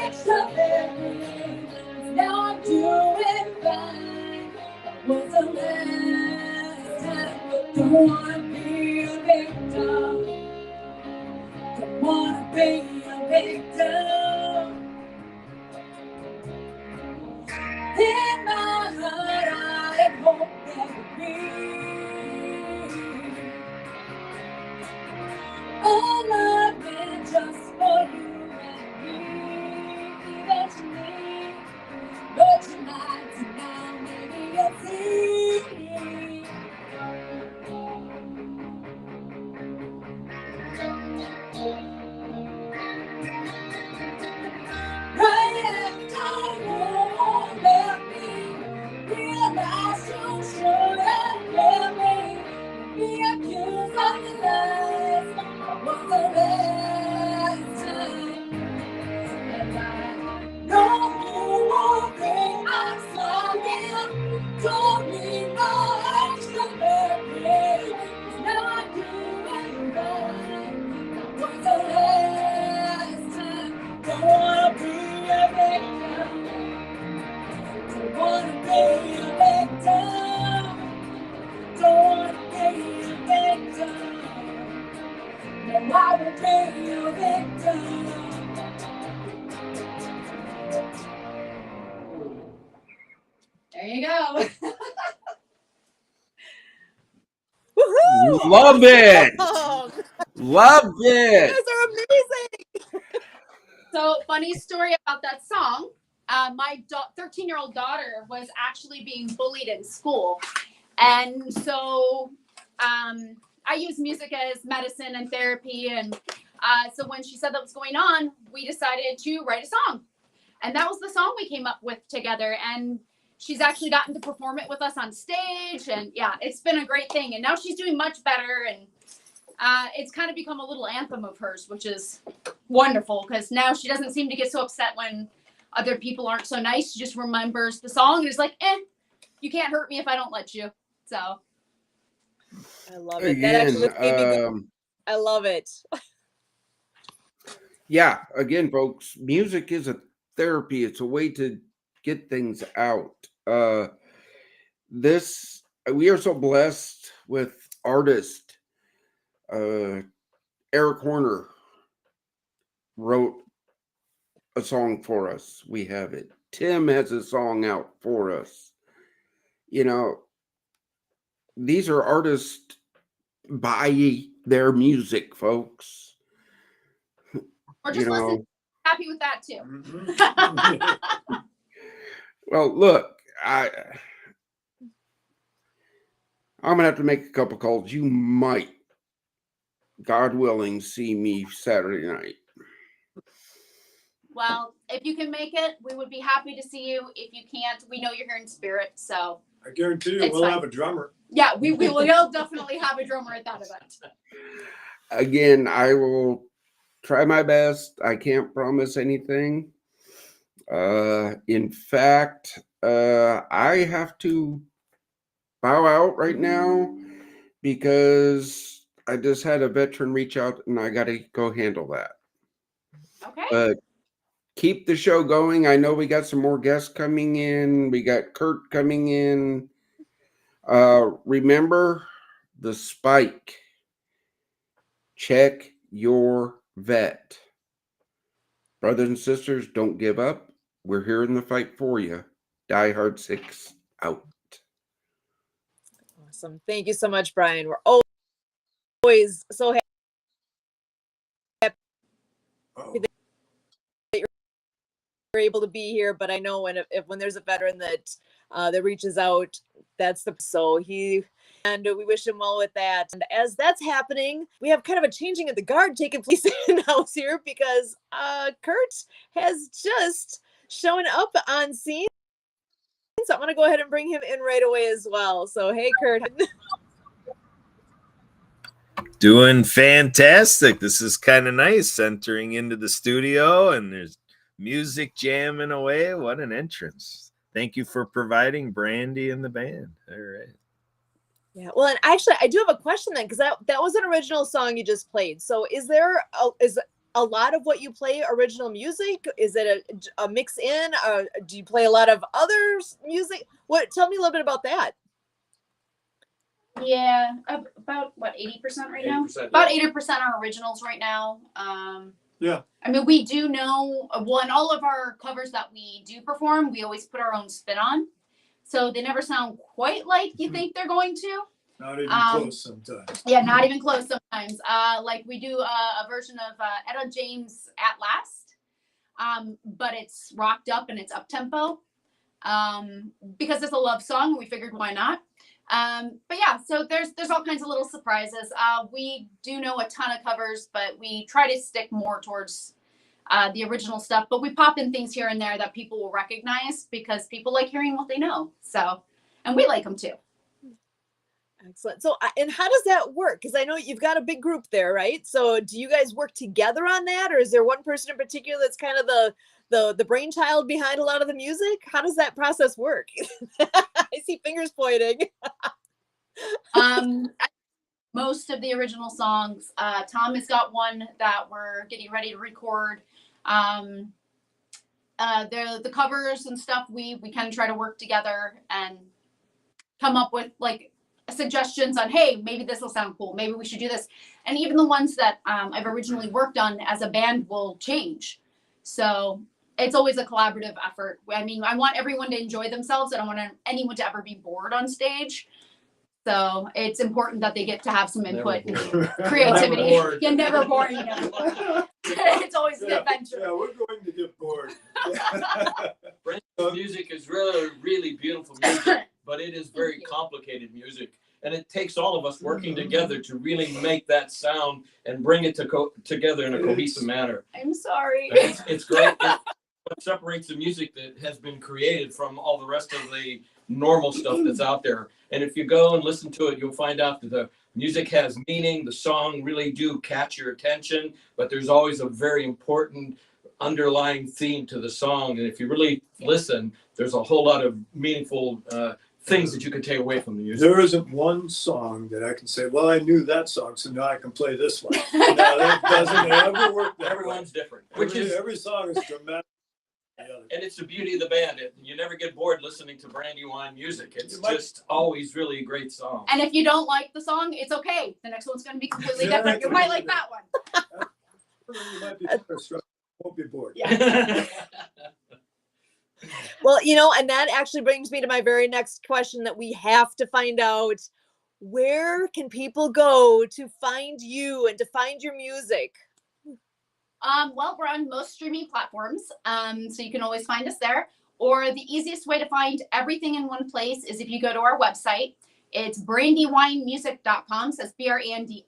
Speaker 3: extra therapy. Now I'm doing fine. That was the last time. Don't wanna be a victim. Don't wanna be a victim. In my heart, I hope that would be all I've been just for you and me, eventually. But tonight, maybe you'll see. Right after you left me, realized you should have left go.
Speaker 1: Woohoo!
Speaker 2: Love it.
Speaker 1: Awesome.
Speaker 2: Love
Speaker 1: You
Speaker 2: it.
Speaker 1: guys are amazing.
Speaker 3: So, funny story about that song. My 13-year-old daughter was actually being bullied in school. And so I use music as medicine and therapy. And so when she said that was going on, we decided to write a song. And that was the song we came up with together. And she's actually gotten to perform it with us on stage. And yeah, it's been a great thing. And now she's doing much better. And it's kind of become a little anthem of hers, which is wonderful because now she doesn't seem to get so upset when other people aren't so nice. She just remembers the song and is like, you can't hurt me if I don't let you. So
Speaker 1: I love it. That actually
Speaker 2: Again,
Speaker 1: made me go. I love it.
Speaker 2: yeah, again, folks, music is a therapy. It's a way to get things out. We are so blessed with artists. Eric Horner wrote a song for us. We have it. Tim has a song out for us. You know, these are artists. Buy their music, folks.
Speaker 3: or just
Speaker 2: You know,
Speaker 3: listen. Happy with that too.
Speaker 5: Mhm.
Speaker 2: well, look, I'm gonna have to make a couple calls. You might, God willing, see me Saturday night.
Speaker 3: Well, if you can make it, we would be happy to see you. If you can't, we know you're here in spirit. So
Speaker 5: I guarantee you
Speaker 3: It's
Speaker 5: we'll
Speaker 3: fine.
Speaker 5: have a drummer.
Speaker 3: yeah, we will definitely have a drummer at that event.
Speaker 2: Again, I will try my best. I can't promise anything. In fact, I have to bow out right now because I just had a veteran reach out and I got to go handle that.
Speaker 3: Okay.
Speaker 2: But keep the show going. I know we got some more guests coming in. We got Kurt coming in. Remember the spike. Check your vet. Brothers and sisters, don't give up. We're here in the fight for you. Die Hard 6 out.
Speaker 1: Awesome. Thank you so much, Brian. We're always so happy
Speaker 5: Uh-oh.
Speaker 1: you're able to be here. But I know when there's a veteran that reaches out, and we wish him well with that. And as that's happening, we have kind of a changing of the guard taking place in house here because Kurt has just shown up on scene. So I'm going to go ahead and bring him in right away as well. So, hey, Kurt.
Speaker 6: Doing fantastic. This is kind of nice entering into the studio and there's music jamming away. What an entrance. Thank you for providing Brandy and the band. All right.
Speaker 1: Yeah, well, and actually, I do have a question then, because that was an original song you just played. So, is a lot of what you play original music? Is it a mix in? Do you play a lot of other music? Tell me a little bit about that.
Speaker 3: Yeah, about what 80% right now.
Speaker 4: 80%,
Speaker 3: About
Speaker 4: yeah.
Speaker 3: 80% are originals right now.
Speaker 5: Yeah.
Speaker 3: I mean, we do know in all of our covers that we do perform, we always put our own spin on, so they never sound quite like you think they're going to.
Speaker 5: Not even close sometimes.
Speaker 3: Yeah, not even close sometimes. Like we do a version of Etta James At Last, but it's rocked up and it's up tempo because it's a love song. And we figured why not. But yeah, so there's all kinds of little surprises. We do know a ton of covers, but we try to stick more towards the original stuff. But we pop in things here and there that people will recognize because people like hearing what they know. So, and we like them too.
Speaker 1: Excellent. So, and how does that work? Because I know you've got a big group there, right? So, do you guys work together on that, or is there one person in particular that's kind of the brainchild behind a lot of the music? How does that process work? I see fingers pointing.
Speaker 3: Most of the original songs, Tom has got one that we're getting ready to record. The covers and stuff, we kind of try to work together and come up with like suggestions on, hey, maybe this will sound cool, maybe we should do this. And even the ones that I've originally worked on as a band will change. So it's always a collaborative effort. I mean, I want everyone to enjoy themselves. I don't want anyone to ever be bored on stage. So it's important that they get to have some input and creativity.
Speaker 4: Never bored.
Speaker 3: You're never bored. You never bored. It's always an adventure.
Speaker 5: Yeah, we're going to get bored.
Speaker 4: Brandon's music is really, really beautiful music, but it is very complicated music. And it takes all of us working together to really make that sound and bring it together in a cohesive manner.
Speaker 3: I'm sorry.
Speaker 4: It's great. What separates the music that has been created from all the rest of the normal stuff that's out there. And if you go and listen to it, you'll find out that the music has meaning. The song really do catch your attention, but there's always a very important underlying theme to the song. And if you really listen, there's a whole lot of meaningful things that you can take away from the music.
Speaker 5: There isn't one song that I can say, well, I knew that song, so now I can play this one. No, that doesn't ever work. That
Speaker 4: Everyone's different,
Speaker 5: way. Every song is dramatic.
Speaker 4: And it's the beauty of the band. You never get bored listening to Brandywine music. It's
Speaker 5: You might-
Speaker 4: just always really a great song.
Speaker 3: And if you don't like the song, it's okay. The next one's going to be completely different. You might like that one.
Speaker 5: You might be won't be bored.
Speaker 3: Yeah.
Speaker 1: Well, and that actually brings me to my very next question that we have to find out. Where can people go to find you and to find your music?
Speaker 3: Well, we're on most streaming platforms, so you can always find us there. Or the easiest way to find everything in one place is if you go to our website. It's brandywinemusic.com. So it's BRANDIWYNE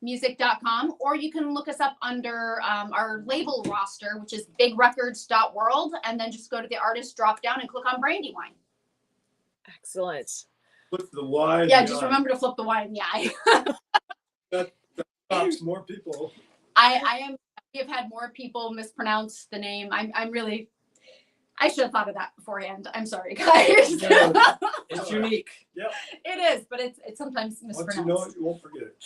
Speaker 3: music.com. Or you can look us up under our label roster, which is bigrecords.world, and then just go to the artist drop down and click on Brandywine.
Speaker 1: Excellent.
Speaker 5: Flip the Y.
Speaker 3: Yeah, just remember to flip the Y in the eye.
Speaker 5: That stops more people.
Speaker 3: We have had more people mispronounce the name. I'm really, I should have thought of that beforehand. I'm sorry, guys.
Speaker 5: Yeah.
Speaker 4: It's unique.
Speaker 5: Yep.
Speaker 3: It is, but it's sometimes
Speaker 5: Once
Speaker 3: mispronounced.
Speaker 5: you know it, you won't forget it.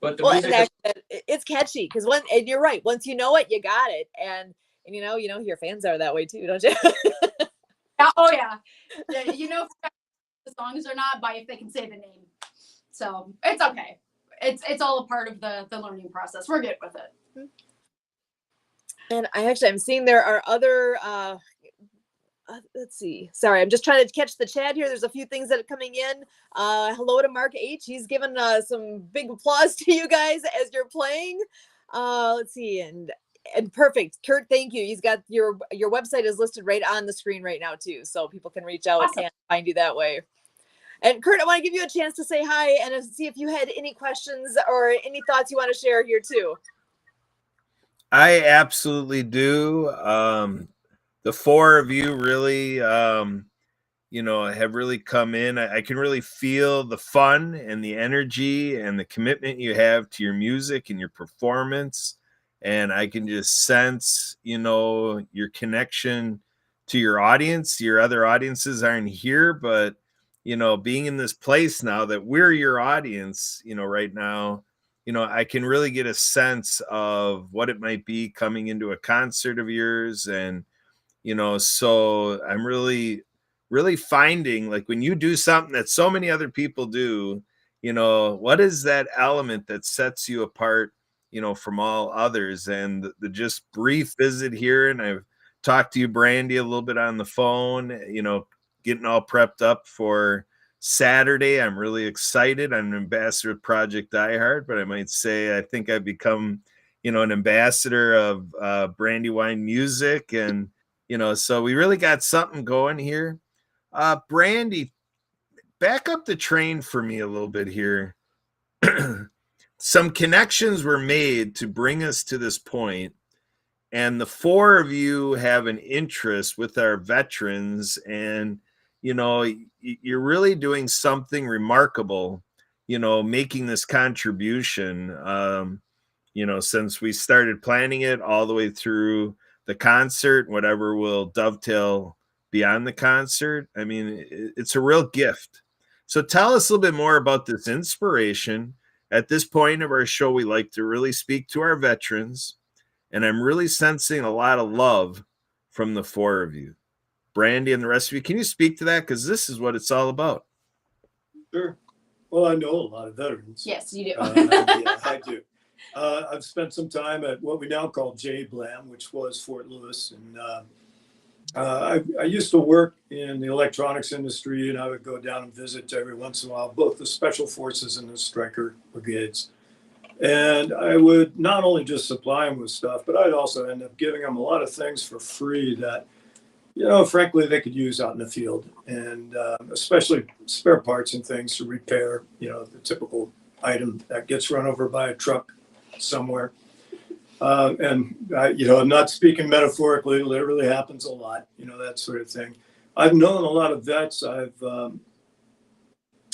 Speaker 4: But the
Speaker 1: Well,
Speaker 4: music
Speaker 1: and
Speaker 4: is
Speaker 1: it's catchy because and you're right. Once you know it, you got it. And you know your fans are that way too, don't you?
Speaker 3: Oh yeah. You know if the songs or not by if they can say the name. So it's okay. It's all a part of the learning process. We're good with it.
Speaker 1: And I'm seeing there are other let's see. Sorry, I'm just trying to catch the chat here. There's a few things that are coming in. Hello to Mark H. He's given some big applause to you guys as you're playing. Let's see, and perfect. Kurt, thank you. He's got your website is listed right on the screen right now too, so people can reach out
Speaker 3: Awesome.
Speaker 1: and find you that way. And Kurt, I want to give you a chance to say hi and see if you had any questions or any thoughts you want to share here too.
Speaker 6: I absolutely do. The four of you really, have really come in. I can really feel the fun and the energy and the commitment you have to your music and your performance. And I can just sense, your connection to your audience. Your other audiences aren't here, but, being in this place now that we're your audience, right now, I can really get a sense of what it might be coming into a concert of yours. And, so I'm really, really finding, like, when you do something that so many other people do, what is that element that sets you apart, from all others? And the just brief visit here, and I've talked to you, Brandy, a little bit on the phone, getting all prepped up for Saturday. I'm really excited. I'm an ambassador of Project Die Hard, but I might say I think I've become, an ambassador of Brandywine music. And, so we really got something going here. Brandy, back up the train for me a little bit here. Some connections were made to bring us to this point, and the four of you have an interest with our veterans, and you're really doing something remarkable, making this contribution, since we started planning it all the way through the concert, whatever will dovetail beyond the concert. I mean, it's a real gift. So tell us a little bit more about this inspiration. At this point of our show, we like to really speak to our veterans, and I'm really sensing a lot of love from the four of you. Brandy and the rest of you, can you speak to that? Because this is what it's all about.
Speaker 5: Sure. Well, I know a lot of veterans.
Speaker 3: Yes, you do.
Speaker 5: Yeah, I do. I've spent some time at what we now call JBLAM, which was Fort Lewis. And I used to work in the electronics industry, and I would go down and visit every once in a while, both the Special Forces and the Stryker brigades. And I would not only just supply them with stuff, but I'd also end up giving them a lot of things for free that, frankly, they could use out in the field. And especially spare parts and things to repair, the typical item that gets run over by a truck somewhere. I'm not speaking metaphorically, it literally happens a lot, that sort of thing. I've known a lot of vets. I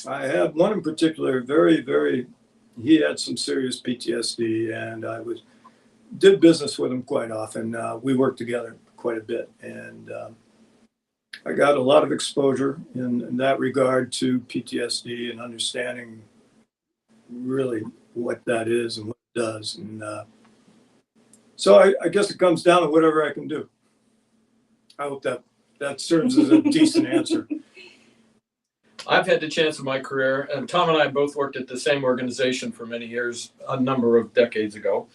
Speaker 5: had one in particular, he had some serious PTSD, and I did business with him quite often. We worked together quite a bit, and I got a lot of exposure in that regard to PTSD and understanding really what that is and what it does. And so I guess it comes down to whatever I can do. I hope that serves as a decent answer.
Speaker 4: I've had the chance in my career, and Tom and I both worked at the same organization for many years, a number of decades ago.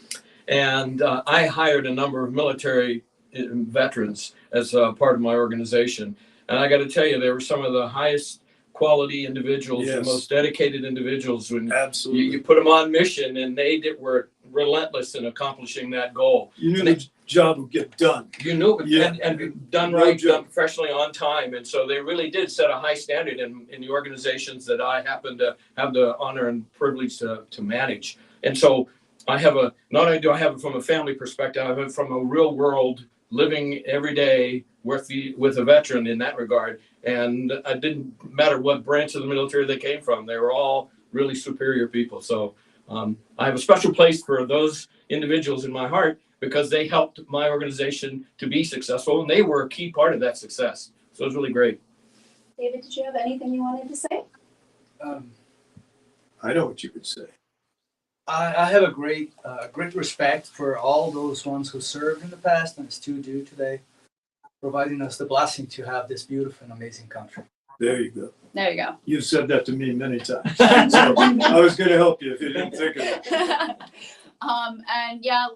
Speaker 4: And I hired a number of military veterans as part of my organization. And I got to tell you, they were some of the highest quality individuals,
Speaker 5: Yes.
Speaker 4: the most dedicated individuals. When
Speaker 5: Absolutely.
Speaker 4: you put them on mission, and were relentless in accomplishing that goal.
Speaker 5: You knew the job would get done.
Speaker 4: You knew it,
Speaker 5: Yeah.
Speaker 4: and be done
Speaker 5: No
Speaker 4: right,
Speaker 5: joke.
Speaker 4: done professionally on time. And so they really did set a high standard in the organizations that I happen to have the honor and privilege to manage. And so I have not only do I have it from a family perspective, I have it from a real world living every day with a veteran in that regard. And it didn't matter what branch of the military they came from. They were all really superior people. So I have a special place for those individuals in my heart because they helped my organization to be successful, and they were a key part of that success. So it was really great.
Speaker 3: David, did you have anything you wanted to say?
Speaker 5: I know what you could say.
Speaker 7: I have a great respect for all those ones who served in the past and still do today, providing us the blessing to have this beautiful and amazing country.
Speaker 5: There you go.
Speaker 3: There you go.
Speaker 5: You've said that to me many times. So I was going to help you if you didn't think of it.
Speaker 3: And yeah,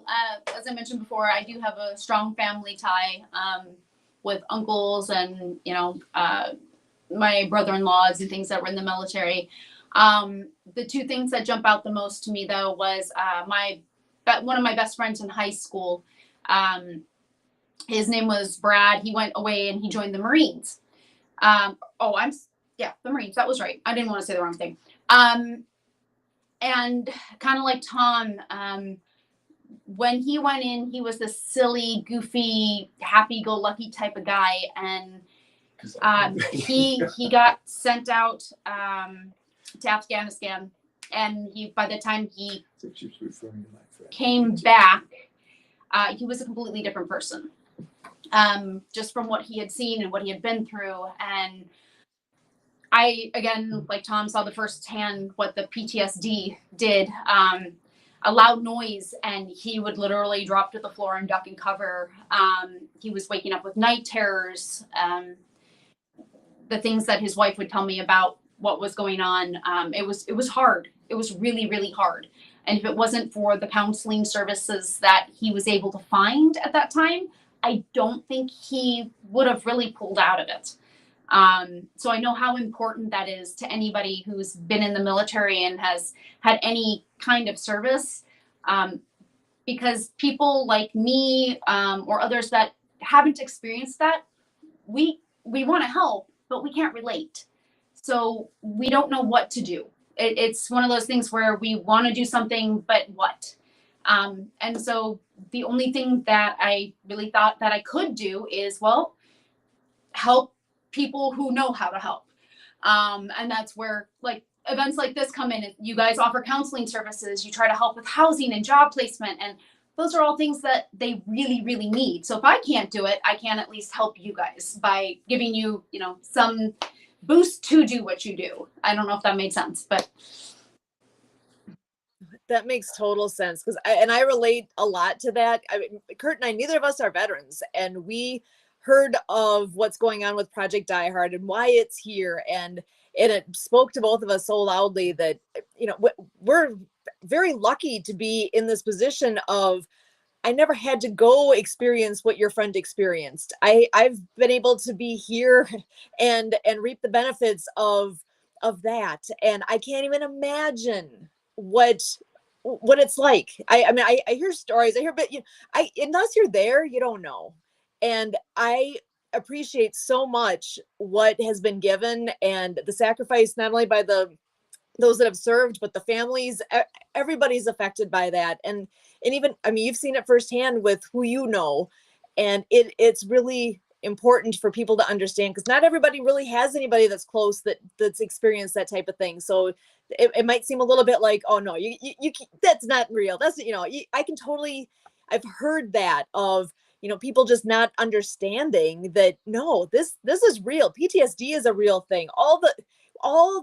Speaker 3: as I mentioned before, I do have a strong family tie with uncles and, my brother-in-laws and things that were in the military. The two things that jump out the most to me, though, was one of my best friends in high school. His name was Brad. He went away and he joined the Marines. The Marines. That was right. I didn't want to say the wrong thing. And kind of like Tom, when he went in, he was this silly, goofy, happy-go-lucky type of guy, and he got sent out to Afghanistan, and by the time he came back, he was a completely different person, just from what he had seen and what he had been through. And I, again, like Tom, saw the firsthand what the PTSD did. A loud noise, and he would literally drop to the floor and duck and cover. He was waking up with night terrors. The things that his wife would tell me about what was going on, it was hard. It was really, really hard. And if it wasn't for the counseling services that he was able to find at that time, I don't think he would have really pulled out of it. So I know how important that is to anybody who's been in the military and has had any kind of service, because people like me or others that haven't experienced that, we want to help, but we can't relate. So we don't know what to do. It's one of those things where we want to do something, but what? And so the only thing that I really thought that I could do is, help people who know how to help. And that's where events like this come in. You guys offer counseling services, you try to help with housing and job placement, and those are all things that they really, really need. So if I can't do it, I can at least help you guys by giving you, some boost to do what you do. I don't know if that made sense, but
Speaker 1: That makes total sense, because I relate a lot to that. I mean, Kurt and I, neither of us are veterans, and we heard of what's going on with Project Die Hard and why it's here. And And it spoke to both of us so loudly that, we're very lucky to be in this position of, I never had to go experience what your friend experienced. I've been able to be here and reap the benefits of that. And I can't even imagine what it's like. I mean, I hear stories, I hear, but unless you're there, you don't know. And I appreciate so much what has been given and the sacrifice, not only by those that have served, but the families, everybody's affected by that. And even, I mean, you've seen it firsthand with who you know, and it's really important for people to understand, because not everybody really has anybody that's close that's experienced that type of thing. So it might seem a little bit like, oh no, you that's not real. That's, I can totally, I've heard that of, people just not understanding that, no, this is real. PTSD is a real thing. All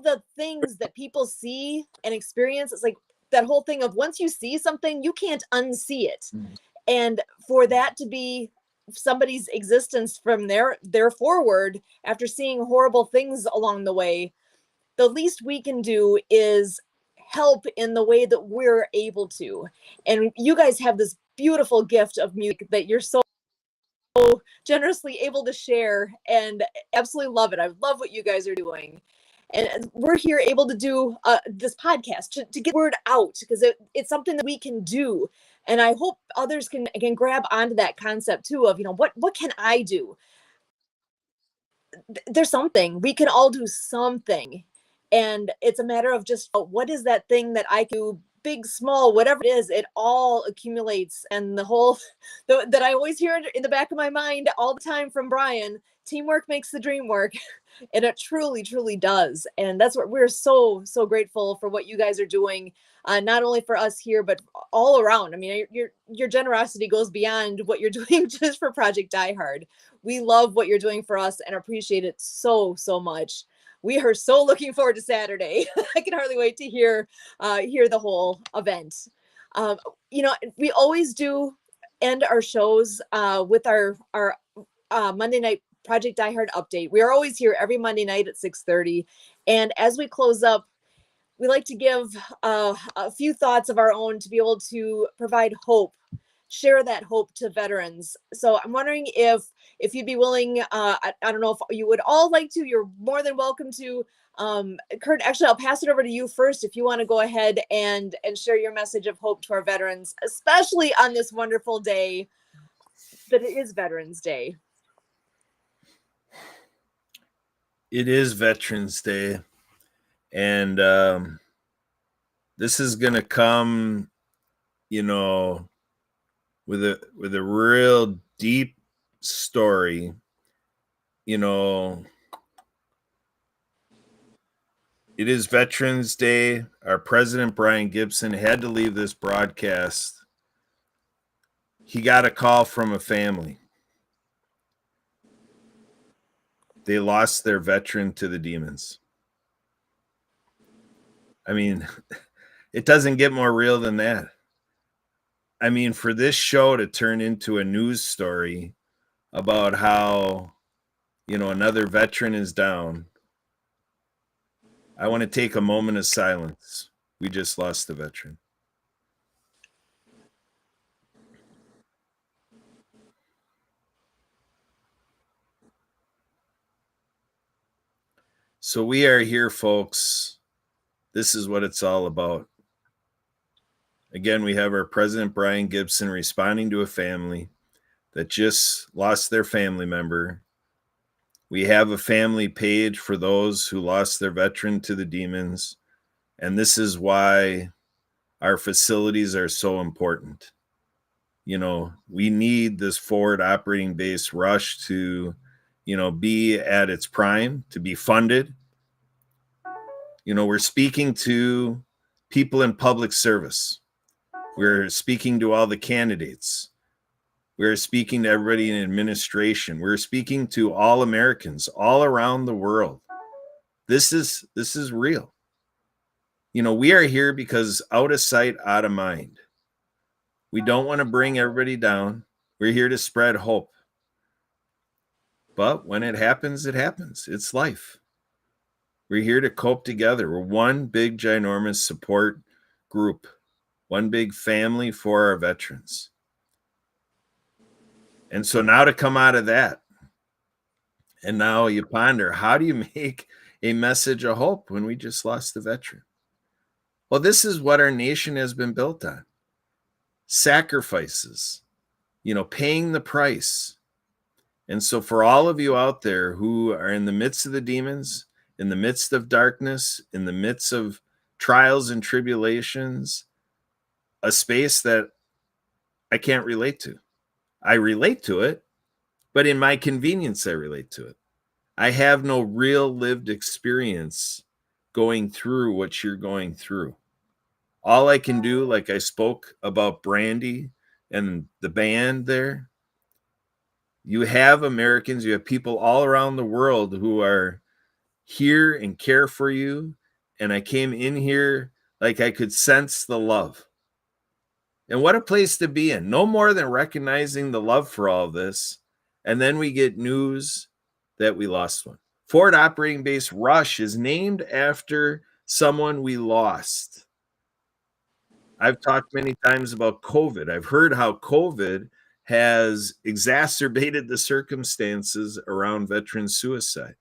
Speaker 1: the things that people see and experience, it's like that whole thing of, once you see something, you can't unsee it. And for that to be somebody's existence from their forward, after seeing horrible things along the way, the least we can do is help in the way that we're able to. And you guys have this beautiful gift of music that you're so generously able to share, and absolutely love it. I love what you guys are doing. And we're here able to do this podcast to get word out, because it's something that we can do. And I hope others can grab onto that concept too of, what can I do? There's something, we can all do something. And it's a matter of just, what is that thing that I can do, big, small, whatever it is, it all accumulates. And the whole that I always hear in the back of my mind all the time from Brian, teamwork makes the dream work. And it truly, truly does. And that's what we're so grateful for, what you guys are doing, not only for us here, but all around. I mean, your generosity goes beyond what you're doing just for Project Die Hard. We love what you're doing for us and appreciate it so much. We are so looking forward to Saturday. I can hardly wait to hear the whole event. We always do end our shows with our Monday night Project Die Hard update. We are always here every Monday night at 6:30. And as we close up, we like to give a few thoughts of our own to be able to provide hope, share that hope to veterans. So I'm wondering if you'd be willing, I don't know if you would all like to, you're more than welcome to. Kurt, actually, I'll pass it over to you first if you want to go ahead and share your message of hope to our veterans, especially on this wonderful day that it is Veterans Day.
Speaker 6: It is Veterans Day, and this is going to come, with a real deep story. It is Veterans Day. Our president, Brian Gibson, had to leave this broadcast. He got a call from a family. They lost their veteran to the demons. I mean, it doesn't get more real than that. I mean, for this show to turn into a news story about how, another veteran is down, I want to take a moment of silence. We just lost a veteran. So we are here, folks. This is what it's all about. Again, we have our President Brian Gibson responding to a family that just lost their family member. We have a family page for those who lost their veteran to the demons. And this is why our facilities are so important. We need this forward operating base rush to, be at its prime, to be funded. We're speaking to people in public service. We're speaking to all the candidates. We're speaking to everybody in administration. We're speaking to all Americans all around the world. This is real. We are here because out of sight, out of mind. We don't want to bring everybody down. We're here to spread hope. But when it happens, it happens. It's life. We're here to cope together. We're one big, ginormous support group, one big family for our veterans. And so now to come out of that, and now you ponder, how do you make a message of hope when we just lost a veteran? Well, this is what our nation has been built on. Sacrifices, paying the price. And so for all of you out there who are in the midst of the demons, in the midst of darkness, in the midst of trials and tribulations, a space that I can't relate to. I relate to it, but in my convenience, I relate to it. I have no real lived experience going through what you're going through. All I can do, like I spoke about Brandy and the band there, you have Americans, you have people all around the world who are here and care for you. And I came in here like I could sense the love. And what a place to be in. No more than recognizing the love for all of this. And then we get news that we lost one. Forward Operating Base Rush is named after someone we lost. I've talked many times about COVID. I've heard how COVID has exacerbated the circumstances around veteran suicide,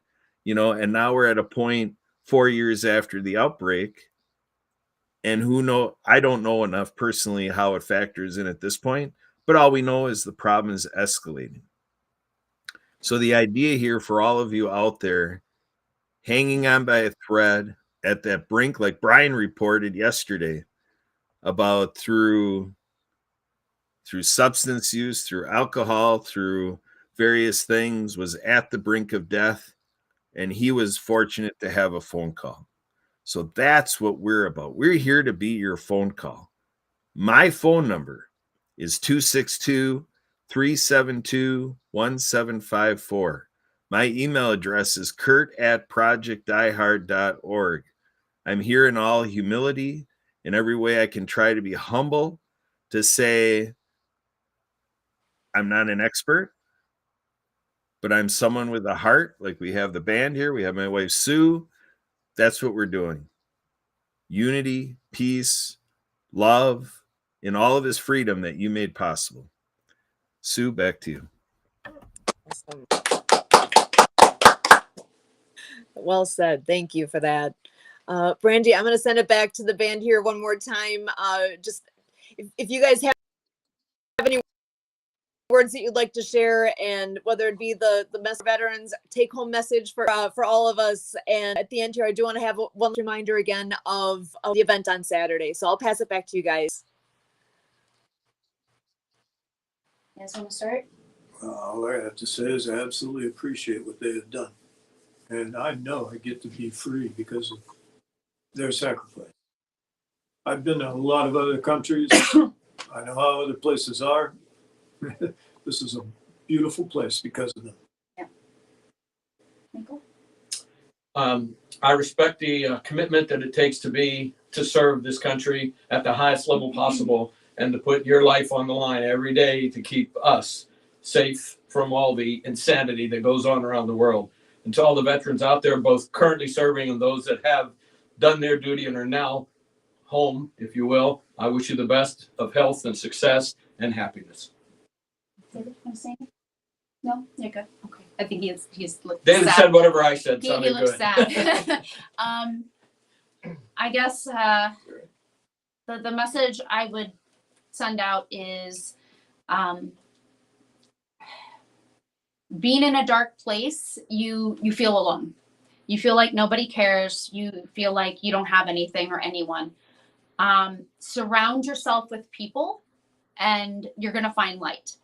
Speaker 6: and now we're at a point 4 years after the outbreak. And I don't know enough personally how it factors in at this point, but all we know is the problem is escalating. So the idea here for all of you out there hanging on by a thread at that brink, like Brian reported yesterday about through substance use, through alcohol, through various things, was at the brink of death. And he was fortunate to have a phone call. So that's what we're about. We're here to be your phone call. My phone number is 262-372-1754. My email address is kurt@projectdiehard.org. I'm here in all humility, in every way I can try to be humble, to say I'm not an expert, but I'm someone with a heart. Like we have the band here, we have my wife Sue. That's what we're doing. Unity, peace, love, in all of his freedom that you made possible. Sue, back to you.
Speaker 1: Awesome. Well said. Thank you for that. Brandy, I'm going to send it back to the band here one more time. Just if you guys have any words that you'd like to share, and whether it be the veterans take home message for all of us. And at the end here, I do want to have one reminder again of the event on Saturday. So I'll pass it back to you guys.
Speaker 3: You guys want to start?
Speaker 5: All I have to say is I absolutely appreciate what they have done. And I know I get to be free because of their sacrifice. I've been to a lot of other countries. I know how other places are. This is a beautiful place because of them.
Speaker 3: Yeah. Michael?
Speaker 4: I respect the commitment that it takes to serve this country at the highest level possible, and to put your life on the line every day to keep us safe from all the insanity that goes on around the world. And to all the veterans out there, both currently serving and those that have done their duty and are now home, if you will, I wish you the best of health and success and happiness.
Speaker 3: David, want to say anything? No, you're good. Okay, I think he's looked
Speaker 4: David
Speaker 3: sad.
Speaker 4: said whatever I said.
Speaker 3: He
Speaker 4: Sounded
Speaker 3: looks
Speaker 4: good.
Speaker 3: sad. I guess the message I would send out is being in a dark place, you feel alone. You feel like nobody cares. You feel like you don't have anything or anyone. Surround yourself with people and you're going to find light.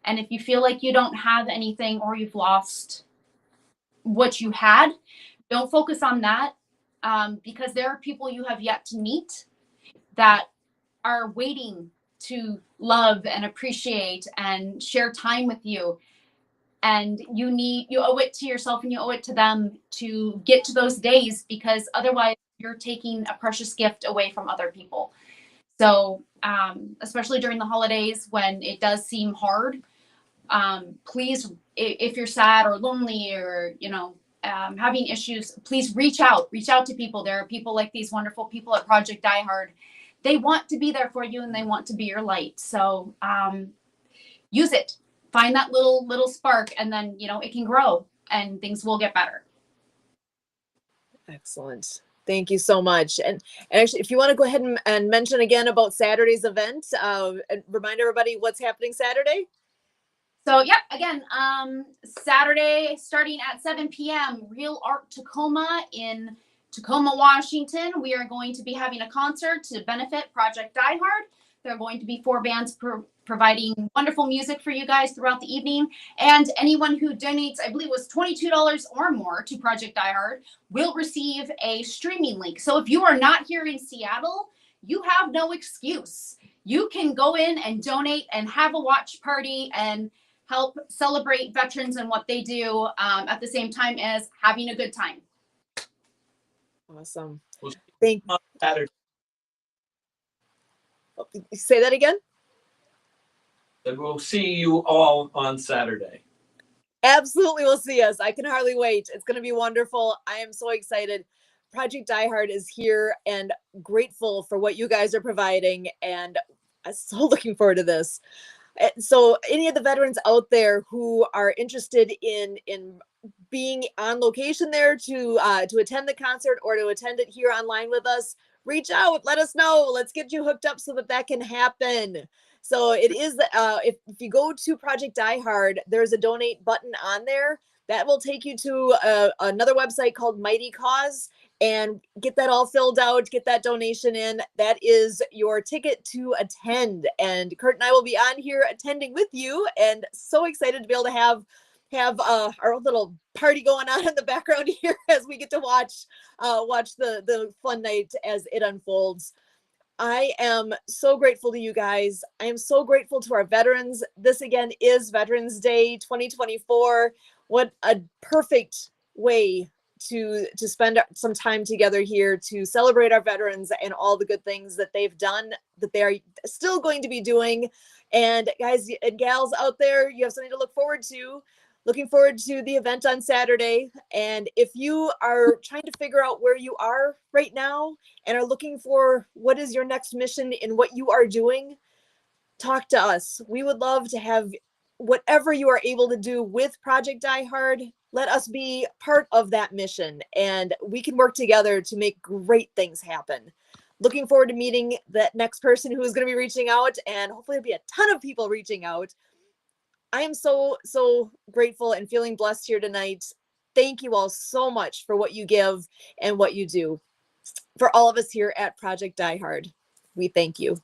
Speaker 3: And if you feel like you don't have anything or you've lost what you had, don't focus on that, because there are people you have yet to meet that are waiting to love and appreciate and share time with you. And you owe it to yourself and you owe it to them to get to those days, because otherwise you're taking a precious gift away from other people. So especially during the holidays when it does seem hard, please, if you're sad or lonely or, having issues, please reach out to people. There are people like these wonderful people at Project Die Hard. They want to be there for you and they want to be your light. So use it, find that little spark, and then, you know, it can grow and things will get better.
Speaker 1: Excellent. Thank you so much. And actually, if you want to go ahead and mention again about Saturday's event, and remind everybody what's happening Saturday.
Speaker 3: So, yep, again, Saturday starting at 7 p.m., Real Art Tacoma in Tacoma, Washington. We are going to be having a concert to benefit Project Die Hard. There are going to be 4 bands providing wonderful music for you guys throughout the evening. And anyone who donates, I believe it was $22 or more to Project Die Hard, will receive a streaming link. So if you are not here in Seattle, you have no excuse. You can go in and donate and have a watch party and help celebrate veterans and what they do at the same time as having a good time.
Speaker 1: Awesome.
Speaker 4: We'll
Speaker 1: Thank
Speaker 4: on Saturday.
Speaker 1: Say that again.
Speaker 4: And we'll see you all on Saturday.
Speaker 1: Absolutely will see us. I can hardly wait. It's going to be wonderful. I am so excited. Project Die Hard is here and grateful for what you guys are providing. And I'm so looking forward to this. So any of the veterans out there who are interested in being on location there to attend the concert or to attend it here online with us, reach out, let us know. Let's get you hooked up so that can happen. So it is, if you go to Project Die Hard, there's a donate button on there that will take you to another website called Mighty Cause, and get that all filled out, get that donation in. That is your ticket to attend. And Kurt and I will be on here attending with you, and so excited to be able to have our little party going on in the background here as we get to watch the fun night as it unfolds. I am so grateful to you guys. I am so grateful to our veterans. This again is Veterans Day 2024. What a perfect way to spend some time together here to celebrate our veterans and all the good things that they've done, that they are still going to be doing. And guys and gals out there, you have something to look forward to. Looking forward to the event on Saturday. And if you are trying to figure out where you are right now and are looking for what is your next mission in what you are doing, talk to us. We would love to have whatever you are able to do with Project Die Hard. Let us be part of that mission, and we can work together to make great things happen. Looking forward to meeting that next person who is going to be reaching out, and hopefully there'll be a ton of people reaching out. I am so grateful and feeling blessed here tonight. Thank you all so much for what you give and what you do. For all of us here at Project Die Hard, we thank you.